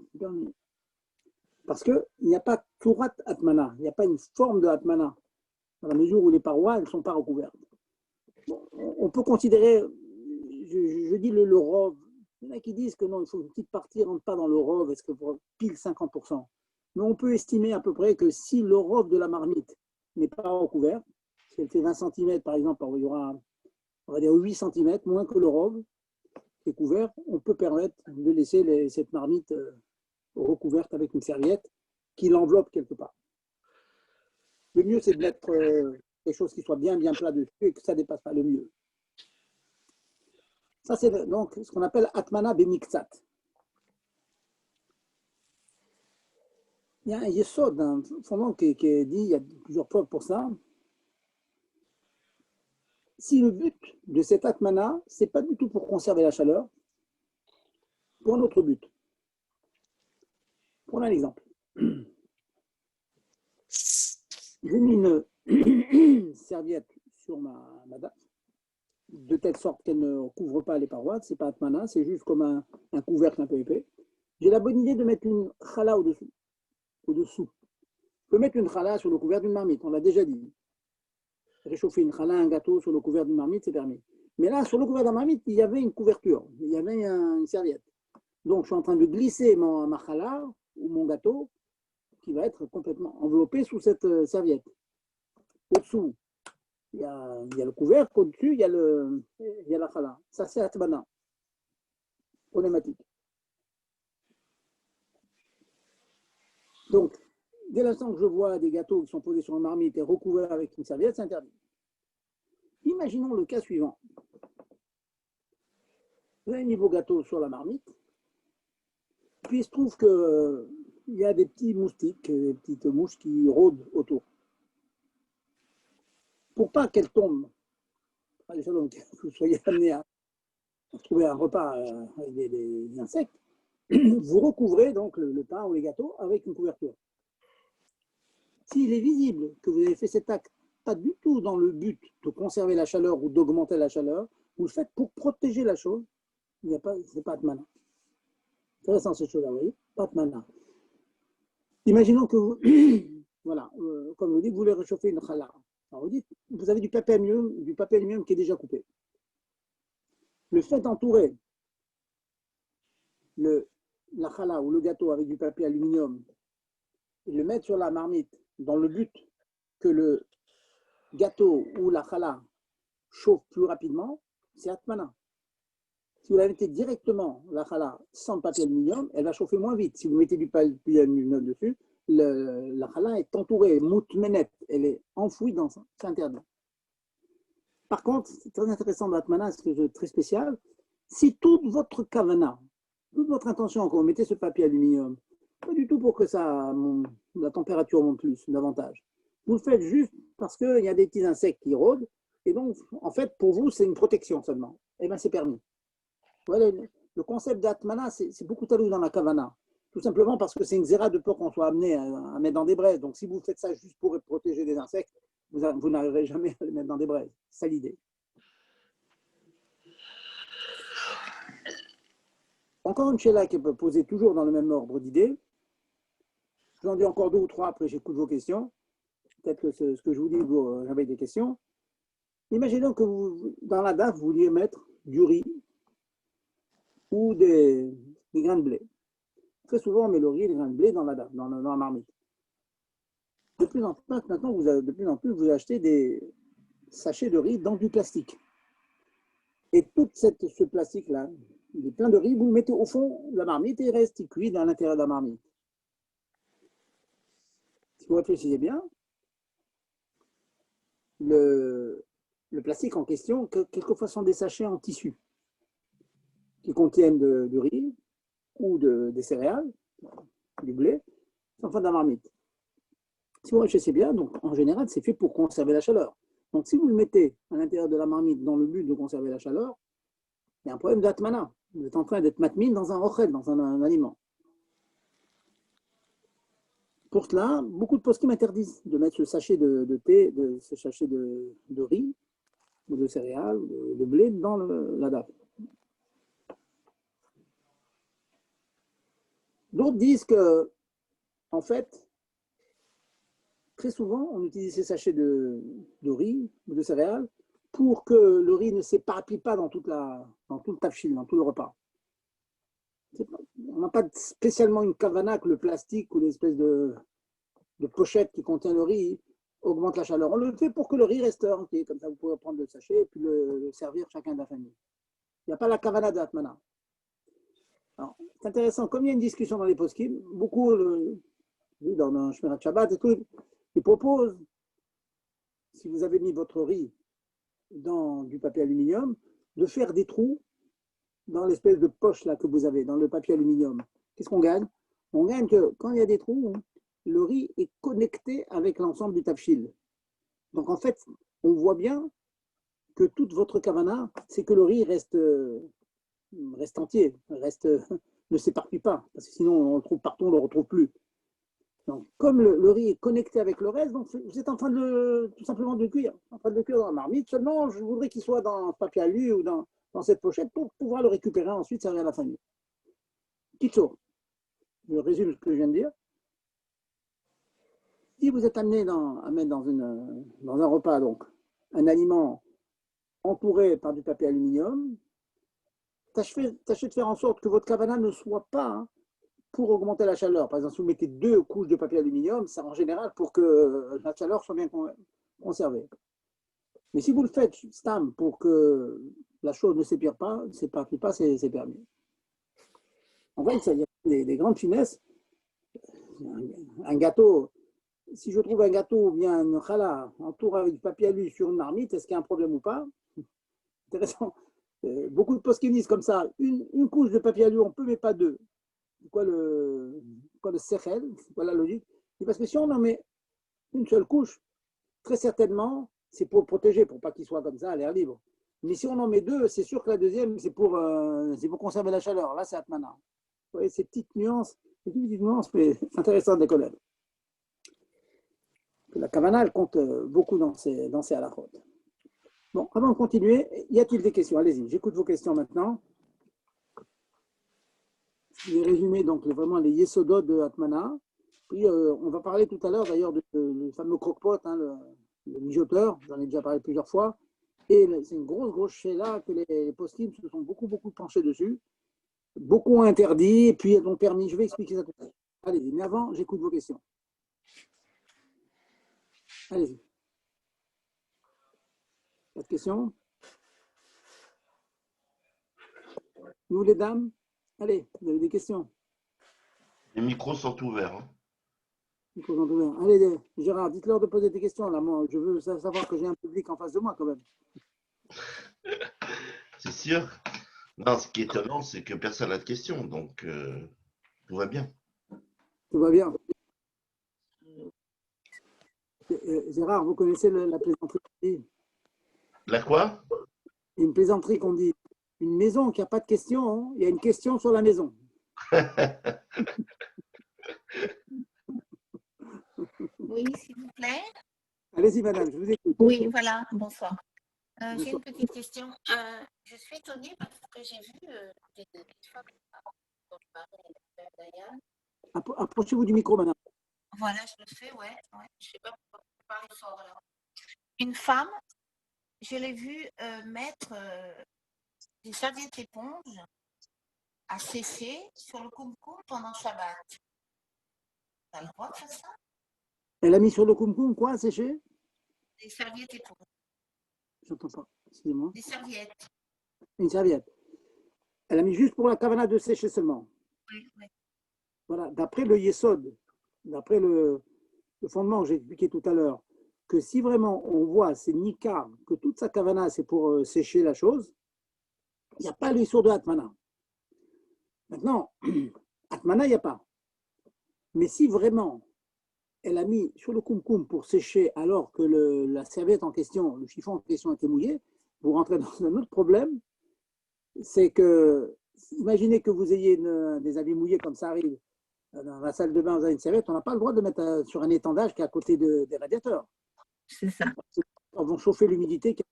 Parce qu'il n'y a pas Turat Atmana, il n'y a pas une forme de Atmana, dans la mesure où les parois, elles ne sont pas recouvertes. Bon, on peut considérer, je dis le rove, il y en a qui disent que non, il faut une petite partie ne rentre pas dans le rove, est-ce que pour pile 50%. Mais on peut estimer à peu près que si le rove de la marmite n'est pas recouvert, si elle fait 20 cm par exemple, il y aura, on va dire 8 cm, moins que le rove qui est couvert, on peut permettre de laisser cette marmite recouverte avec une serviette qui l'enveloppe quelque part. Le mieux, c'est de mettre quelque chose qui soit bien plat dessus et que ça ne dépasse pas, le mieux. Ça, c'est donc ce qu'on appelle Atmana Bemiktsat. Il y a un yesod, un fondement qui est dit, il y a plusieurs preuves pour ça. si le but de cet atmana, ce n'est pas du tout pour conserver la chaleur, pour un autre but. Prenons un exemple. J'ai mis une serviette sur ma date, de telle sorte qu'elle ne couvre pas les parois. Ce n'est pas atmana, c'est juste comme un couvercle un peu épais. J'ai la bonne idée de mettre une chala au-dessous. Je peux mettre une chala sur le couvert d'une marmite, on l'a déjà dit. Réchauffer une chala, un gâteau sur le couvert d'une marmite, c'est permis. Mais là, sur le couvert de la marmite, il y avait une couverture, il y avait une serviette. Donc, je suis en train de glisser ma chala ou mon gâteau qui va être complètement enveloppé sous cette serviette. Au-dessous, il y a le couvercle, au-dessus, il y a la chala. Ça, c'est atmana. Problématique. Donc, dès l'instant que je vois des gâteaux qui sont posés sur une marmite et recouverts avec une serviette, c'est interdit. Imaginons le cas suivant. Vous avez mis vos gâteaux sur la marmite, puis il se trouve qu'il y a des petits moustiques, des petites mouches qui rôdent autour. Pour pas qu'elles tombent, que vous soyez amené à trouver un repas avec des insectes, vous recouvrez donc le pain ou les gâteaux avec une couverture. S'il est visible que vous avez fait cet acte pas du tout dans le but de conserver la chaleur ou d'augmenter la chaleur, vous le faites pour protéger la chose, ce n'est pas atmana. Intéressant cette chose-là, vous voyez, pas atmana. Imaginons que vous, voilà, comme vous dites, vous voulez réchauffer une chala. Alors vous dites, vous avez du papier aluminium qui est déjà coupé. Le fait d'entourer la chala ou le gâteau avec du papier aluminium et le mettre sur la marmite dans le but que le gâteau ou la chala chauffe plus rapidement, c'est atmana. Si vous la mettez directement, la chala, sans le papier aluminium, elle va chauffer moins vite. Si vous mettez du papier aluminium dessus, la chala est entourée, moutmenet, elle est enfouie dans ça, c'est interdit. Par contre, c'est très intéressant dans l'atmana, c'est très spécial. Si toute votre kavana, toute votre intention quand vous mettez ce papier aluminium, pas du tout pour que la température monte plus, davantage. Vous le faites juste parce qu'il y a des petits insectes qui rôdent, et donc, en fait, pour vous, c'est une protection seulement. Eh bien, c'est permis. Voilà, le concept d'atmana, c'est beaucoup talou dans la kavana. Tout simplement parce que c'est une zéra de peur qu'on soit amené à mettre dans des braises. Donc, si vous faites ça juste pour protéger des insectes, vous n'arriverez jamais à les mettre dans des braises. C'est ça l'idée. Encore une chéla qui peut poser toujours dans le même ordre d'idées. Je vous en dis encore deux ou trois, après j'écoute vos questions. Peut-être que ce que je vous dis, vous avez des questions. Imaginons que dans la daf, vous vouliez mettre du riz ou des grains de blé. Très souvent, on met le riz et les grains de blé dans la daf, dans la marmite. De plus en plus, vous achetez des sachets de riz dans du plastique. Et tout ce plastique-là, il est plein de riz, vous le mettez au fond de la marmite et il reste cuit dans l'intérieur de la marmite. Si vous réfléchissez bien, le plastique en question, quelquefois sont des sachets en tissu qui contiennent du riz ou des céréales, du blé, en fin de la marmite. Si vous réfléchissez bien, donc en général, c'est fait pour conserver la chaleur. Donc si vous le mettez à l'intérieur de la marmite dans le but de conserver la chaleur, il y a un problème d'atmana. Vous êtes en train d'être matmine dans un ochel, dans un aliment. Pour cela, beaucoup de poskim m'interdisent de mettre ce sachet de thé, ce sachet de riz, ou de céréales, de blé dans la date. D'autres disent que, en fait, très souvent, on utilise ces sachets de riz ou de céréales pour que le riz ne s'éparpille pas dans tout le tafchil, dans tout le repas. On n'a pas spécialement une kavana que le plastique ou l'espèce de pochette qui contient le riz augmente la chaleur. On le fait pour que le riz reste entier, comme ça vous pouvez prendre le sachet et puis le servir chacun de la famille. Il n'y a pas la kavana d'atmana. C'est intéressant, comme il y a une discussion dans les poskim, beaucoup, dans Shmirat Shabbat et tout, ils proposent, si vous avez mis votre riz dans du papier aluminium, de faire des trous dans l'espèce de poche là que vous avez, dans le papier aluminium. Qu'est-ce qu'on gagne? On gagne que quand il y a des trous, le riz est connecté avec l'ensemble du tafchil. Donc en fait, on voit bien que toute votre kavana, c'est que le riz reste entier, ne s'éparpille pas, parce que sinon on le trouve partout, on ne le retrouve plus. Donc, comme le riz est connecté avec le reste, donc vous êtes en train de tout simplement de le cuire, en train de le cuire dans la marmite. Seulement, je voudrais qu'il soit dans le papier alu ou dans cette pochette pour pouvoir le récupérer ensuite, servir à la famille. Petite chose, je résume ce que je viens de dire. Si vous êtes amené à mettre dans un repas donc un aliment entouré par du papier aluminium, tâchez de faire en sorte que votre kavana ne soit pas pour augmenter la chaleur. Par exemple, si vous mettez 2 couches de papier aluminium, c'est en général pour que la chaleur soit bien conservée. Mais si vous le faites stam pour que la chose ne s'éparpille pas, c'est permis. En fait, il y a des grandes finesses. Un gâteau, si je trouve un gâteau ou bien un challah entouré avec du papier alu sur une marmite, est-ce qu'il y a un problème ou pas? Intéressant. Beaucoup de poskénisent comme ça. Une couche de papier alu, on peut, mais pas 2. C'est quoi le sechel? C'est quoi la logique? Parce que si on en met une seule couche, très certainement, c'est pour le protéger, pour pas qu'il soit comme ça à l'air libre. Mais si on en met 2, c'est sûr que la deuxième, c'est pour conserver la chaleur. Là, c'est atmana. Vous voyez, ces petites nuances, mais c'est intéressant de les connaître. La kavana, elle compte beaucoup dans ces halachot. Bon, avant de continuer, y a-t-il des questions? Allez-y, j'écoute vos questions maintenant. Je vais résumer donc vraiment les yesodot de Atmana. Puis on va parler tout à l'heure d'ailleurs du fameux croque-pot, le mijoteur, j'en ai déjà parlé plusieurs fois. Et c'est une grosse chéla que les poskim se sont beaucoup penchés dessus. Beaucoup ont interdit, et puis elles ont permis. Je vais expliquer ça tout à l'heure. Allez-y, mais avant, j'écoute vos questions. Allez-y. Pas de questions? Nous, les dames? Allez, vous avez des questions? Les micros sont ouverts. Hein. Allez, Gérard, dites-leur de poser des questions. Là, moi, je veux savoir que j'ai un public en face de moi quand même. C'est sûr. Non, ce qui est étonnant, c'est que personne n'a de questions, donc tout va bien. Tout va bien. Gérard, vous connaissez la plaisanterie qu'on dit? La quoi? Une plaisanterie qu'on dit. Une maison qui n'a pas de question, hein, il y a une question sur la maison. Oui, s'il vous plaît. Allez-y, madame, je vous écoute. Oui, voilà, bonsoir. J'ai une petite question. Je suis étonnée parce que j'ai vu des femmes dont tu parlais, Diane. Approchez-vous du micro, madame. Voilà, je le fais, ouais. Je ne sais pas pourquoi je parle fort là. Une femme, je l'ai vue mettre des serviettes éponges à sécher sur le kumkum pendant Shabbat. Tu as le droit de faire ça? Elle a mis sur le kumkum quoi, à sécher? Des serviettes éponges. J'entends pas, excusez-moi. Des serviettes. Une serviette. Elle a mis juste pour la kavana de sécher seulement. Oui. Voilà, d'après le yesod, d'après le fondement que j'ai expliqué tout à l'heure, que si vraiment on voit, c'est Nika, que toute sa kavana, c'est pour sécher la chose, il n'y a pas l'issur de Atmana. Maintenant, Atmana, il n'y a pas. Mais si vraiment elle a mis sur le kumkum pour sécher alors que la serviette en question, le chiffon en question était mouillé, vous rentrez dans un autre problème, c'est que, imaginez que vous ayez des habits mouillés comme ça arrive dans la salle de bain, vous avez une serviette, on n'a pas le droit de le mettre sur un étendage qui est à côté des radiateurs. C'est ça. On va chauffer l'humidité qui est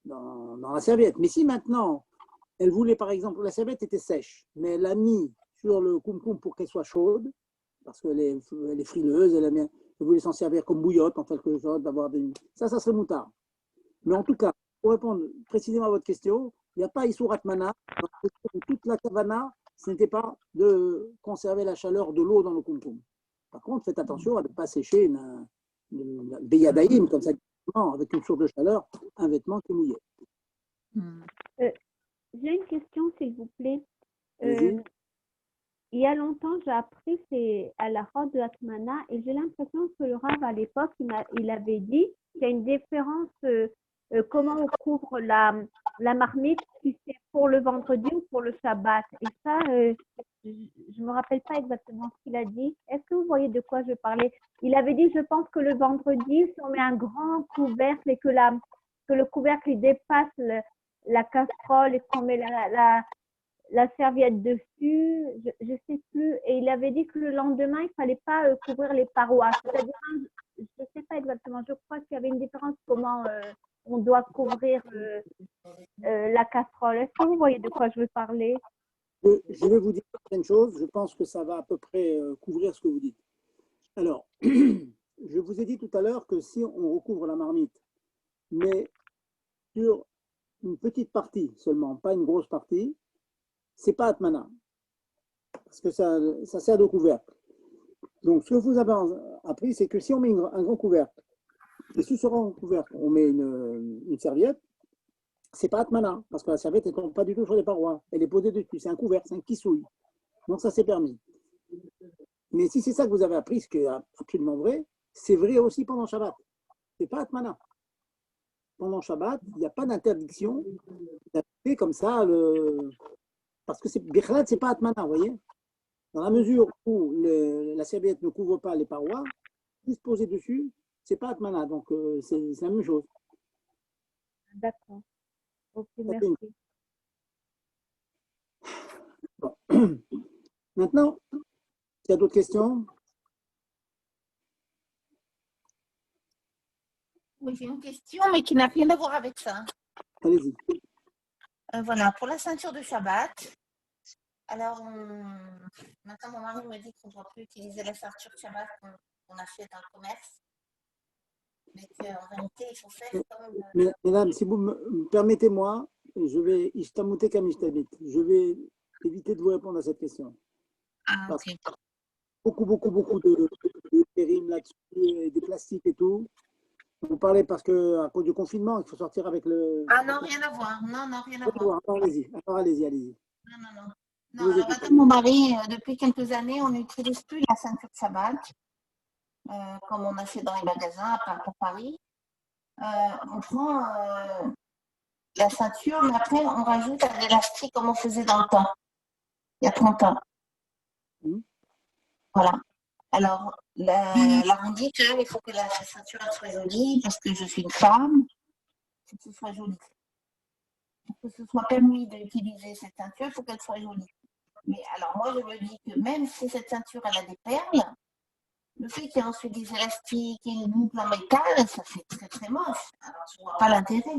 dans la serviette. Mais si maintenant, elle voulait par exemple, la serviette était sèche, mais elle l'a mis sur le kumkum pour qu'elle soit chaude, parce qu'elle est frileuse, elle voulait s'en servir comme bouillotte, en quelque sorte, ça serait moutard. Mais en tout cas, pour répondre précisément à votre question, il n'y a pas Issur Atmana, toute la kavana, ce n'était pas de conserver la chaleur de l'eau dans le kumkum. Par contre, faites attention à ne pas sécher une beyadaïm, comme ça, avec une source de chaleur, un vêtement qui est mouillé. J'ai une question, s'il vous plaît. Il y a longtemps, j'ai appris à la route de Atmana et j'ai l'impression que le Rav, à l'époque, il avait dit qu'il y a une différence, comment on couvre la marmite, si c'est pour le vendredi ou pour le Shabbat. Et ça, je ne me rappelle pas exactement ce qu'il a dit. Est-ce que vous voyez de quoi je parlais? Il avait dit, je pense que le vendredi, si on met un grand couvercle et que que le couvercle il dépasse la casserole et qu'on met la serviette dessus, je ne sais plus. Et il avait dit que le lendemain, il ne fallait pas couvrir les parois. C'est-à-dire, je ne sais pas exactement, je crois qu'il y avait une différence comment on doit couvrir la casserole. Est-ce que vous voyez de quoi je veux parler? Je vais vous dire certaines choses. Je pense que ça va à peu près couvrir ce que vous dites. Alors, je vous ai dit tout à l'heure que si on recouvre la marmite, mais sur une petite partie seulement, pas une grosse partie, c'est pas atmana, parce que ça sert de couvercle. Donc, ce que vous avez appris, c'est que si on met un grand couvercle, et sur ce grand couvercle, on met une serviette, c'est pas atmana, parce que la serviette ne tombe pas du tout sur les parois, elle est posée dessus, c'est un couvercle, c'est un kissouille. Donc, ça c'est permis. Mais si c'est ça que vous avez appris, ce qui est absolument vrai, c'est vrai aussi pendant Shabbat. C'est pas atmana. Pendant Shabbat, il n'y a pas d'interdiction d'appeler comme ça, parce que Bichlad, c'est pas atmana, vous voyez. Dans la mesure où la serviette ne couvre pas les parois, disposer dessus, c'est pas atmana, donc c'est la même chose. D'accord. Ok, merci. Bon. Maintenant, il y a d'autres questions? Oui, j'ai une question, mais qui n'a rien à voir avec ça. Allez-y. Voilà, pour la ceinture de Shabbat. Alors, maintenant, mon mari me dit qu'on ne doit plus utiliser la ceinture Shabbat qu'on achète dans le commerce. Mais qu'en réalité, il faut faire comme. Mesdames, si vous me permettez-moi, je vais éviter de vous répondre à cette question. Ah, Parce ok. que beaucoup de périmes là-dessus, des plastiques et tout. Vous parlez parce qu'à cause du confinement, il faut sortir avec le. Ah non, rien à voir. Non, non, rien à voir. Allez-y. Non, non, non. Non, alors avec mon mari, depuis quelques années, on n'utilise plus la ceinture Shabbat, comme on achète dans les magasins, à part pour Paris. On prend la ceinture, mais après, on rajoute un élastique comme on faisait dans le temps, il y a 30 ans. Voilà. Alors, là, on dit qu'il faut que la ceinture soit jolie, parce que je suis une femme, il faut que ce soit joli. Pour que ce soit permis d'utiliser cette ceinture, il faut qu'elle soit jolie. Mais alors, moi, je me dis que même si cette ceinture, elle a des perles, le fait qu'il y ait ensuite des élastiques et une boucle en métal, ça fait très, très moche. Alors, je ne vois pas l'intérêt.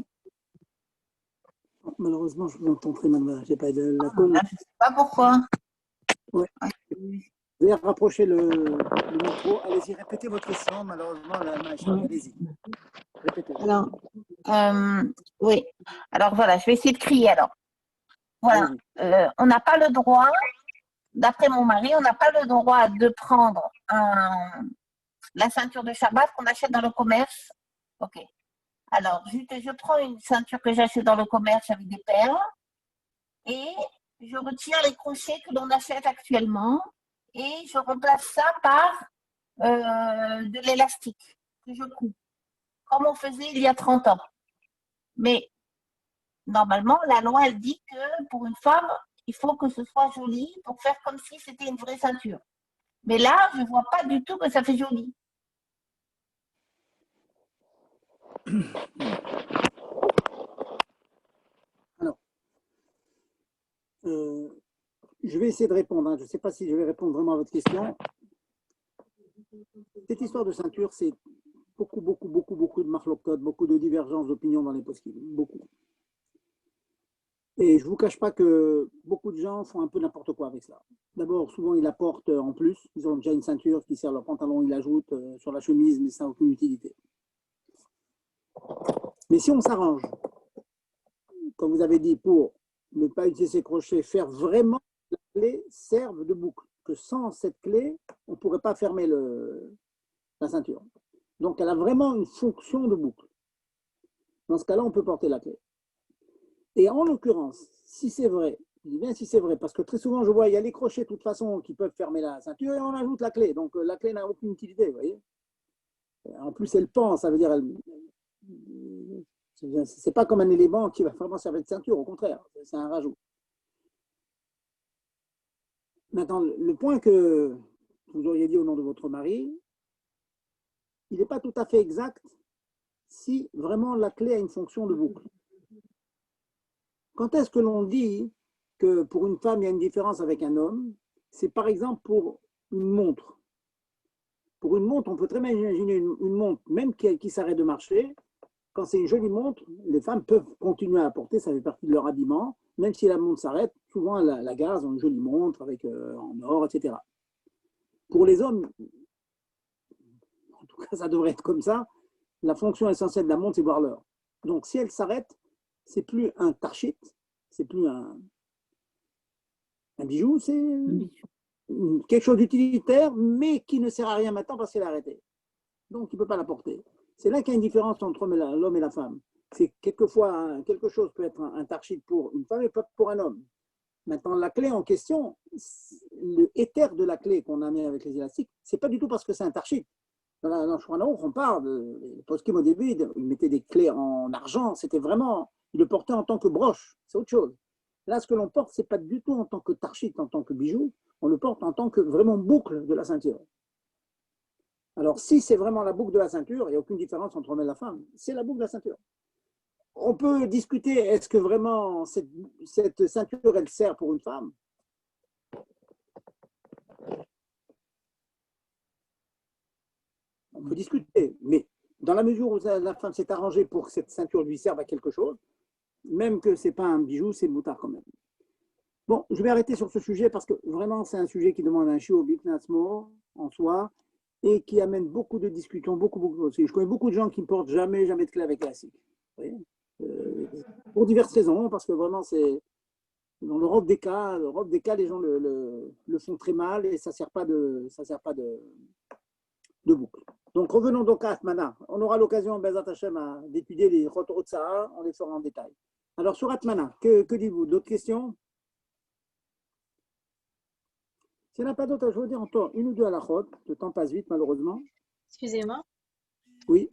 Malheureusement, je vous entends très mal. Je n'ai pas de la Je ne sais pas pourquoi. Ouais. Vous allez rapprocher le micro. Allez-y, répétez votre question. Malheureusement, la main est chargée. Allez-y. Répétez. Alors, oui. Alors, voilà, je vais essayer de crier alors. Voilà. On n'a pas le droit, d'après mon mari, on n'a pas le droit de prendre la ceinture de Shabbat qu'on achète dans le commerce. Ok. Alors, je prends une ceinture que j'achète dans le commerce avec des perles et je retire les crochets que l'on achète actuellement et je remplace ça par de l'élastique que je couds, comme on faisait il y a 30 ans. Mais normalement, la loi, elle dit que pour une femme, il faut que ce soit joli pour faire comme si c'était une vraie ceinture. Mais là, je ne vois pas du tout que ça fait joli. Alors, je vais essayer de répondre. Hein. Je ne sais pas si je vais répondre vraiment à votre question. Cette histoire de ceinture, c'est beaucoup de marloquotes, beaucoup de divergences d'opinion dans les poskim. Beaucoup. Et je ne vous cache pas que beaucoup de gens font un peu n'importe quoi avec cela. D'abord, souvent, ils apportent en plus. Ils ont déjà une ceinture qui sert leur pantalon, ils l'ajoutent sur la chemise, mais ça n'a aucune utilité. Mais si on s'arrange, comme vous avez dit, pour ne pas utiliser ces crochets, faire vraiment que la clé serve de boucle, que sans cette clé, on ne pourrait pas fermer la ceinture. Donc, elle a vraiment une fonction de boucle. Dans ce cas-là, on peut porter la clé. Et en l'occurrence, si c'est vrai, je dis bien si c'est vrai, parce que très souvent, je vois, il y a les crochets de toute façon qui peuvent fermer la ceinture et on ajoute la clé. Donc, la clé n'a aucune utilité, vous voyez. En plus, elle pend, ça veut dire, c'est pas comme un élément qui va vraiment servir de ceinture, au contraire, c'est un rajout. Maintenant, le point que vous auriez dit au nom de votre mari, il n'est pas tout à fait exact si vraiment la clé a une fonction de boucle. Quand est-ce que l'on dit que pour une femme, il y a une différence avec un homme? C'est par exemple pour une montre. Pour une montre, on peut très bien imaginer une montre, même qui s'arrête de marcher. Quand c'est une jolie montre, les femmes peuvent continuer à la porter, ça fait partie de leur habillement. Même si la montre s'arrête, souvent la gaz ont une jolie montre avec, en or, etc. Pour les hommes, en tout cas ça devrait être comme ça, la fonction essentielle de la montre, c'est voir l'heure. Donc si elle s'arrête, c'est plus un tarchit, c'est plus un bijou, c'est quelque chose d'utilitaire, mais qui ne sert à rien maintenant parce qu'elle est arrêtée. Donc il ne peut pas la porter. C'est là qu'il y a une différence entre l'homme et la femme. C'est quelquefois, quelque chose peut être un tarchit pour une femme et pas pour un homme. Maintenant, la clé en question, le éther de la clé qu'on a mis avec les élastiques, c'est pas du tout parce que c'est un tarchit. Dans le Shulchan on parle, les poskim au début, ils mettaient des clés en argent, c'était vraiment, ils le portaient en tant que broche, c'est autre chose. Là, ce que l'on porte, c'est pas du tout en tant que tarchit, en tant que bijou, on le porte en tant que vraiment boucle de la ceinture. Alors, si c'est vraiment la boucle de la ceinture, il n'y a aucune différence entre l'homme et la femme, c'est la boucle de la ceinture. On peut discuter, est-ce que vraiment cette ceinture, elle sert pour une femme? On peut discuter, mais dans la mesure où la femme s'est arrangée pour que cette ceinture lui serve à quelque chose, même que ce n'est pas un bijou, c'est moutard quand même. Bon, je vais arrêter sur ce sujet parce que vraiment, c'est un sujet qui demande un shiur bifnatzmo en soi et qui amène beaucoup de discussions, beaucoup aussi. Je connais beaucoup de gens qui ne portent jamais de clé avec classique. Pour diverses raisons, parce que vraiment, c'est dans l'Europe des cas, les gens le font très mal et ça ne sert pas de boucle. Donc, revenons donc à Atmana. On aura l'occasion, Bezat Hashem, d'étudier les Chotorot Sahara, on les fera en détail. Alors, sur Atmana, que dites-vous? D'autres questions? S'il n'y en a pas d'autres, je veux dire encore une ou deux à la chôte. Le temps passe vite, malheureusement. Excusez-moi. Oui.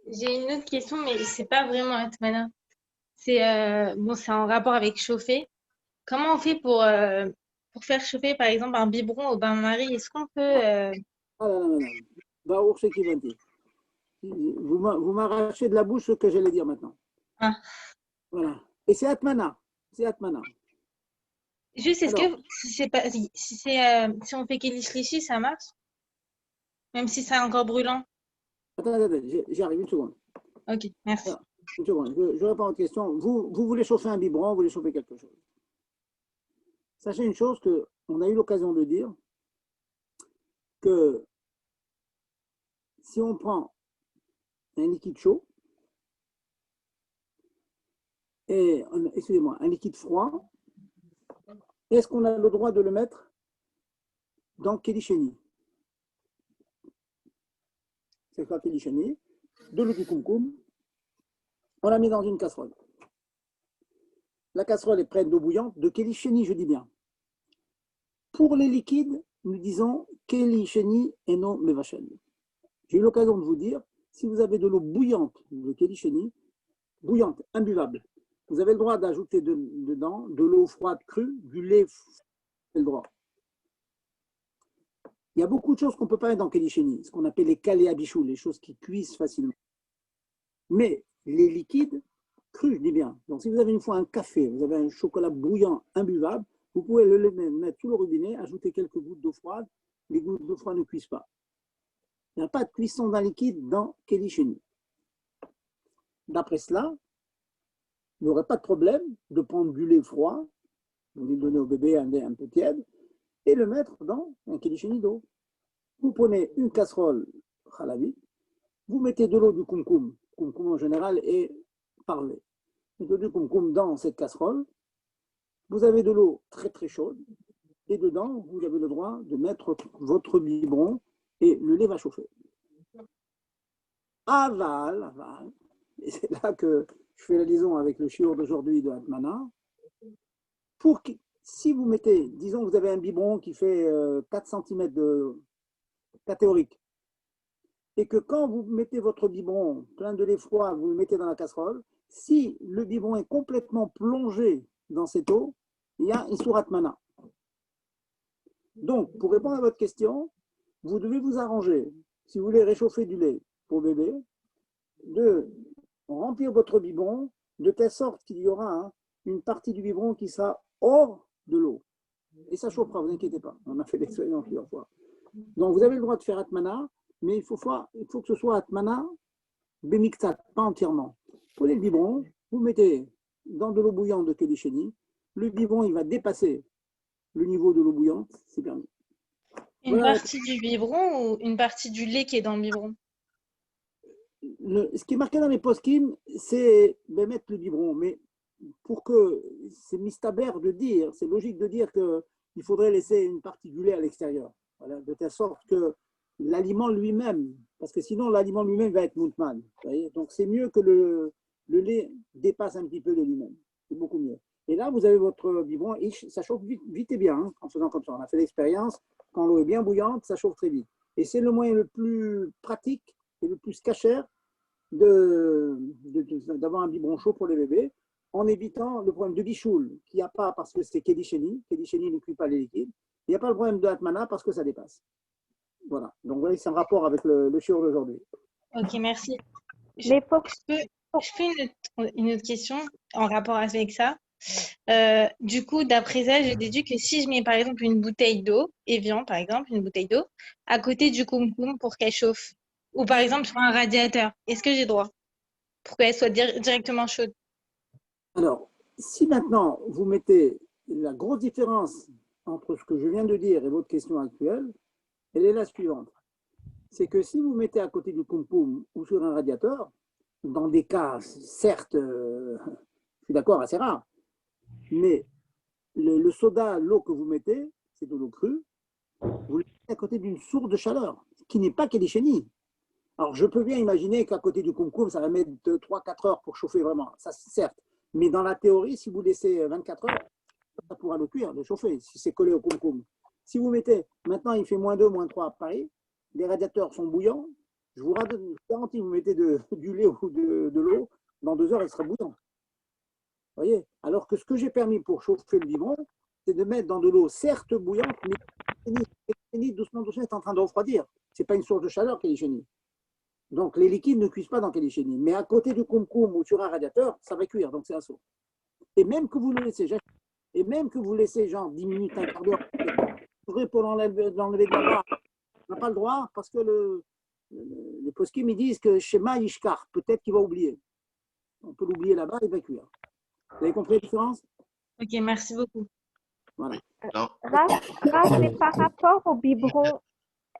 J'ai une autre question, mais c'est pas vraiment Atmana. C'est c'est en rapport avec chauffer. Comment on fait pour faire chauffer, par exemple, un biberon au bain-marie? Est-ce qu'on peut Ah là là, madame. Baruch Shekivanti. Vous m'arrachez de la bouche ce que j'allais dire maintenant. Ah. Voilà. Et c'est Atmana. C'est Atmana. Juste, est-ce Alors, que si on fait Kélish ça marche? Même si c'est encore brûlant? attendez, j'y arrive une seconde. Ok, merci. Alors, une seconde, je réponds à votre question. Vous voulez chauffer un biberon, vous voulez chauffer quelque chose. Sachez une chose qu'on a eu l'occasion de dire, que si on prend un liquide chaud, et, excusez-moi, un liquide froid, est-ce qu'on a le droit de le mettre dans Kelisheni? C'est quoi Kelisheni? De l'eau du kumkum, on la met dans une casserole. La casserole est pleine d'eau bouillante, de Kelisheni, je dis bien. Pour les liquides, nous disons Kelisheni et non Mevachel. J'ai eu l'occasion de vous dire, si vous avez de l'eau bouillante de Kelisheni, bouillante, imbuvable, vous avez le droit d'ajouter dedans de l'eau froide crue, du lait, c'est le droit. Il y a beaucoup de choses qu'on ne peut pas mettre dans Kelisheni, ce qu'on appelle les calés à bichou, les choses qui cuisent facilement. Mais les liquides crus, je dis bien. Donc si vous avez une fois un café, vous avez un chocolat bouillant, imbuvable, vous pouvez le mettre sous le robinet, ajouter quelques gouttes d'eau froide, les gouttes d'eau froide ne cuisent pas. Il n'y a pas de cuisson d'un liquide dans Kelisheni. D'après cela, il n'y aurait pas de problème de prendre du lait froid, vous lui donnez au bébé un lait un peu tiède, et le mettre dans un Kelisheni d'eau. Vous prenez une casserole halavi, vous mettez de l'eau du kumkum en général est parlé. Vous mettez du kumkum dans cette casserole, vous avez de l'eau très très chaude, et dedans, vous avez le droit de mettre votre biberon, et le lait va chauffer. Aval, et c'est là que je fais la liaison avec le shiur d'aujourd'hui de Atmana, si vous mettez, disons que vous avez un biberon qui fait 4 cm de cathéorique, et que quand vous mettez votre biberon plein de lait froid, vous le mettez dans la casserole, si le biberon est complètement plongé dans cette eau, il y a une sourate mana. Donc, pour répondre à votre question, vous devez vous arranger, si vous voulez réchauffer du lait pour bébé, de remplir votre biberon de telle sorte qu'il y aura une partie du biberon qui sera hors de l'eau. Et ça chauffera, vous inquiétez pas. On a fait l'expérience plusieurs fois. Donc, vous avez le droit de faire atmana, mais il faut que ce soit atmana bemiktat, pas entièrement. Prenez le biberon, vous mettez dans de l'eau bouillante de Kedisheni. Le biberon, il va dépasser le niveau de l'eau bouillante, c'est permis. Une Voilà. partie du biberon ou une partie du lait qui est dans le biberon? Ce qui est marqué dans les poskim, c'est de mettre le biberon. Mais pour que c'est mistaber de dire, c'est logique de dire qu'il faudrait laisser une partie du lait à l'extérieur. Voilà, de telle sorte que l'aliment lui-même, parce que sinon l'aliment lui-même va être moutman. Donc c'est mieux que le lait dépasse un petit peu de lui-même. C'est beaucoup mieux. Et là, vous avez votre biberon, et ça chauffe vite et bien en faisant comme ça. On a fait l'expérience, quand l'eau est bien bouillante, ça chauffe très vite. Et c'est le moyen le plus pratique et le plus cachère d'avoir un biberon chaud pour les bébés, en évitant le problème de bichoul, qu'il n'y a pas parce que c'est Kedisheni. Kedisheni ne cuit pas les liquides. Il n'y a pas le problème de Atmana parce que ça dépasse. Voilà. Donc, vous voyez, c'est un rapport avec le shiur d'aujourd'hui. Ok, merci. Mais faut- Je fais une autre question en rapport avec ça. Du coup, d'après ça, j'ai déduit que si je mets par exemple une bouteille d'eau, Evian par exemple, une bouteille d'eau, à côté du kumkum pour qu'elle chauffe, ou par exemple sur un radiateur, est-ce que j'ai droit pour qu'elle soit directement chaude? Alors, si maintenant vous mettez la grosse différence entre ce que je viens de dire et votre question actuelle, elle est la suivante. C'est que si vous mettez à côté du kumkum ou sur un radiateur, dans des cas, certes, je suis d'accord, assez rare, mais le soda, l'eau que vous mettez, c'est de l'eau crue, vous le mettez à côté d'une source de chaleur, qui n'est pas Kedisheni. Alors, je peux bien imaginer qu'à côté du kumkum, ça va mettre 3-4 heures pour chauffer vraiment, ça certes. Mais dans la théorie, si vous laissez 24 heures, ça pourra le cuire, le chauffer, si c'est collé au kumkum. Si vous mettez, maintenant il fait -2, -3 à Paris, les radiateurs sont bouillants, je vous garantis, vous mettez du lait ou de l'eau, dans 2 heures, elle sera bouillante. Vous voyez? Alors que ce que j'ai permis pour chauffer le biberon, c'est de mettre dans de l'eau certes bouillante, mais doucement, est en train de refroidir. Ce n'est pas une source de chaleur qu'elle est chenille. Donc les liquides ne cuisent pas dans quelle chenille. Mais à côté du kumkum ou sur un radiateur, ça va cuire, donc c'est un saut. Et même que vous le laissez, genre 10 minutes, un quart d'heure, pour l'enlever de la barre, on n'a pas le droit parce que les poskim ils disent que Shema Yishkar, peut-être qu'il va oublier. On peut l'oublier là-bas, il va cuire. Vous avez compris la différence? Ok, merci beaucoup. Voilà. Non, C'est par rapport au biberon.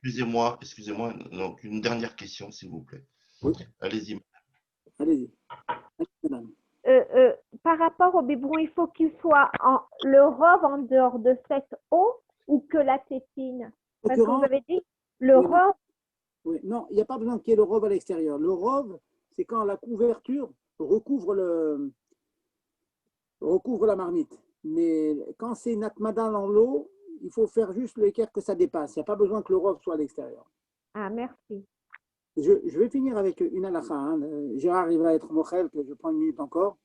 excusez-moi. Donc, une dernière question, s'il vous plaît. Oui. Allez-y. Allez-y. Madame. Par rapport au biberon, il faut qu'il soit le rove en dehors de cette eau ou que la tétine? Parce que vous avez dit le Oui, rove. Oui. Non, il n'y a pas besoin qu'il y ait le rove à l'extérieur. Le rove, c'est quand la couverture recouvre la marmite. Mais quand c'est une atmada dans l'eau, il faut faire juste le équerre que ça dépasse. Il n'y a pas besoin que le rove soit à l'extérieur. Ah, merci. Je vais finir avec une halakha. Gérard, il va être mochel, que je prends une minute encore.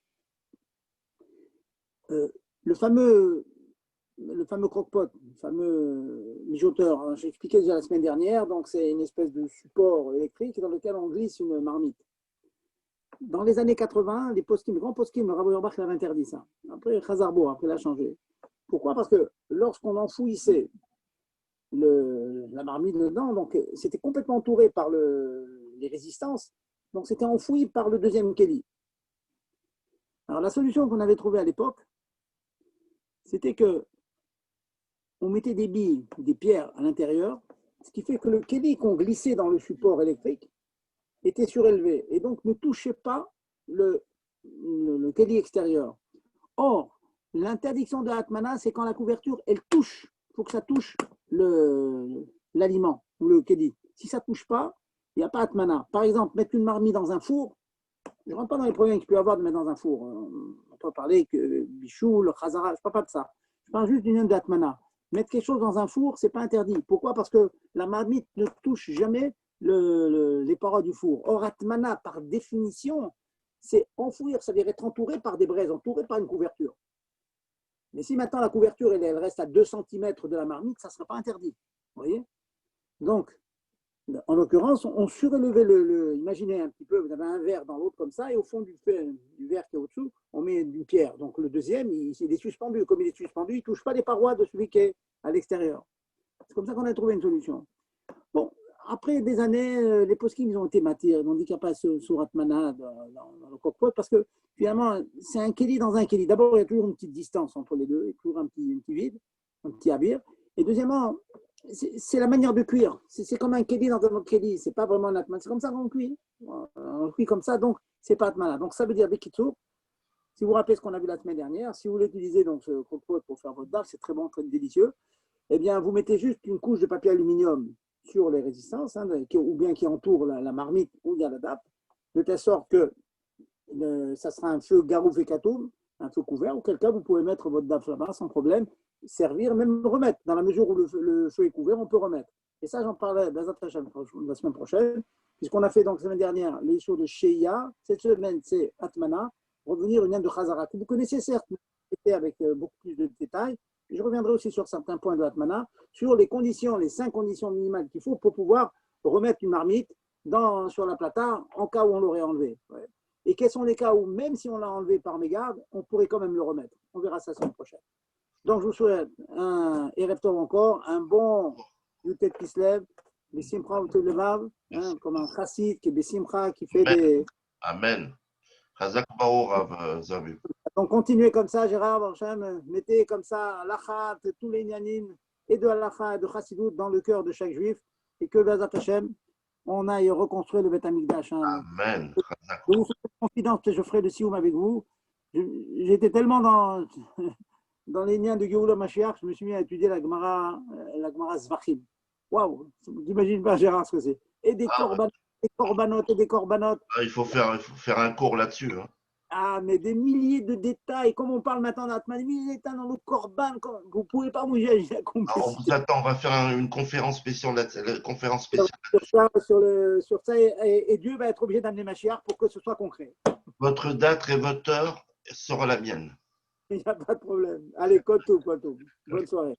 Le fameux croque-pot, le fameux mijoteur, hein, j'ai expliqué déjà la semaine dernière, donc c'est une espèce de support électrique dans lequel on glisse une marmite. Dans les années 80, les grands poskim, le Rabbi Orbach l'avait interdit ça. Après, Khazarbo, après, il a changé. Pourquoi? Parce que lorsqu'on enfouissait la marmite dedans, donc c'était complètement entouré par les résistances, donc c'était enfoui par le deuxième kéli. Alors la solution qu'on avait trouvée à l'époque, c'était que on mettait des billes, des pierres à l'intérieur, ce qui fait que le kéli qu'on glissait dans le support électrique était surélevé et donc ne touchait pas le kéli extérieur. Or, l'interdiction de Hatmana, c'est quand la couverture, elle touche. Il faut que ça touche l'aliment ou le kéli. Si ça ne touche pas, il n'y a pas Hatmana. Par exemple, mettre une marmite dans un four, je ne rentre pas dans les problèmes qu'il peut y avoir de mettre dans un four. On peut parler que bichou, le khazara, je ne parle pas de ça. Je parle juste d'une d'Hatmana. Mettre quelque chose dans un four, ce n'est pas interdit. Pourquoi? Parce que la marmite ne touche jamais les parois du four. Or, Atmana, par définition, c'est enfouir, ça veut dire être entouré par des braises, entouré par une couverture. Mais si maintenant la couverture elle reste à 2 cm de la marmite, ça ne sera pas interdit. Vous voyez? Donc, En l'occurrence, on surélevait imaginez un petit peu, vous avez un verre dans l'autre comme ça, et au fond du verre qui est au-dessous, on met une pierre. Donc le deuxième, il est suspendu. Comme il est suspendu, il ne touche pas les parois de celui qui est à l'extérieur. C'est comme ça qu'on a trouvé une solution. Bon, après des années, les poskim, ils ont été matières. Ils ont dit qu'il n'y a pas sur Atmana dans le cockpit, parce que finalement, c'est un kéli dans un kéli. D'abord, il y a toujours une petite distance entre les deux, il y a toujours un petit vide, un petit abir. Et deuxièmement, c'est la manière de cuire. C'est comme un kéli dans un autre kéli. C'est pas vraiment un atmana. C'est comme ça qu'on cuit. On cuit comme ça, donc c'est pas atmana. Donc ça veut dire bekitsour. Si vous vous rappelez ce qu'on a vu la semaine dernière, si vous voulez utiliser donc ce croque-pot pour faire votre daf, c'est très bon, très délicieux. Eh bien, vous mettez juste une couche de papier aluminium sur les résistances, hein, ou bien qui entoure la marmite où il y a la daf, de telle sorte que ça sera un feu garouf et katoum, un feu couvert, auquel cas vous pouvez mettre votre daf là-bas sans problème, servir, même remettre. Dans la mesure où le feu est couvert, on peut remettre. Et ça, j'en parlais la semaine prochaine, puisqu'on a fait donc la semaine dernière les choses de Sheia. Cette semaine, c'est Atmana. Revenir une de Chazara, que vous connaissez certes, mais avec beaucoup plus de détails. Et je reviendrai aussi sur certains points de Atmana, sur les conditions, les 5 conditions minimales qu'il faut pour pouvoir remettre une marmite sur la plata en cas où on l'aurait enlevé. Ouais. Et quels sont les cas où, même si on l'a enlevé par mégarde, on pourrait quand même le remettre. On verra ça la semaine prochaine. Donc, je vous souhaite un Erev Tov encore, un bon Yutet Kislev, Bessimcha Utolevav, comme un chassid qui est Bessimcha, qui fait des. Amen. Chazak Baor, Rav Zavu. Donc, continuez comme ça, Gérard Barchem, mettez comme ça l'Achat, tous les Nyanim, et de l'Achat et de Chassidut dans le cœur de chaque juif, et que Bezat Hashem, on aille reconstruire le Beth Amikdash. Amen. Je vous fais confidence que je ferai le Sioum avec vous. J'étais tellement dans les liens de Géoula Mashiach, je me suis mis à étudier la Gemara Zvachim. Waouh, t'imagines pas, Gérard, ce que c'est. Et des corbanotes, des corbanotes et des corbanotes. Il faut faire un cours là-dessus. Hein. Ah, mais des milliers de détails. Comme on parle maintenant d'Atman, des milliers de détails dans le corban. Vous ne pouvez pas vous imaginer la complexité. On vous attend, on va faire une conférence spéciale. Sur ça, et Dieu va être obligé d'amener Mashiach pour que ce soit concret. Votre date et votre heure sera la mienne. Il n'y a pas de problème. Allez, Kotou. Bonne soirée.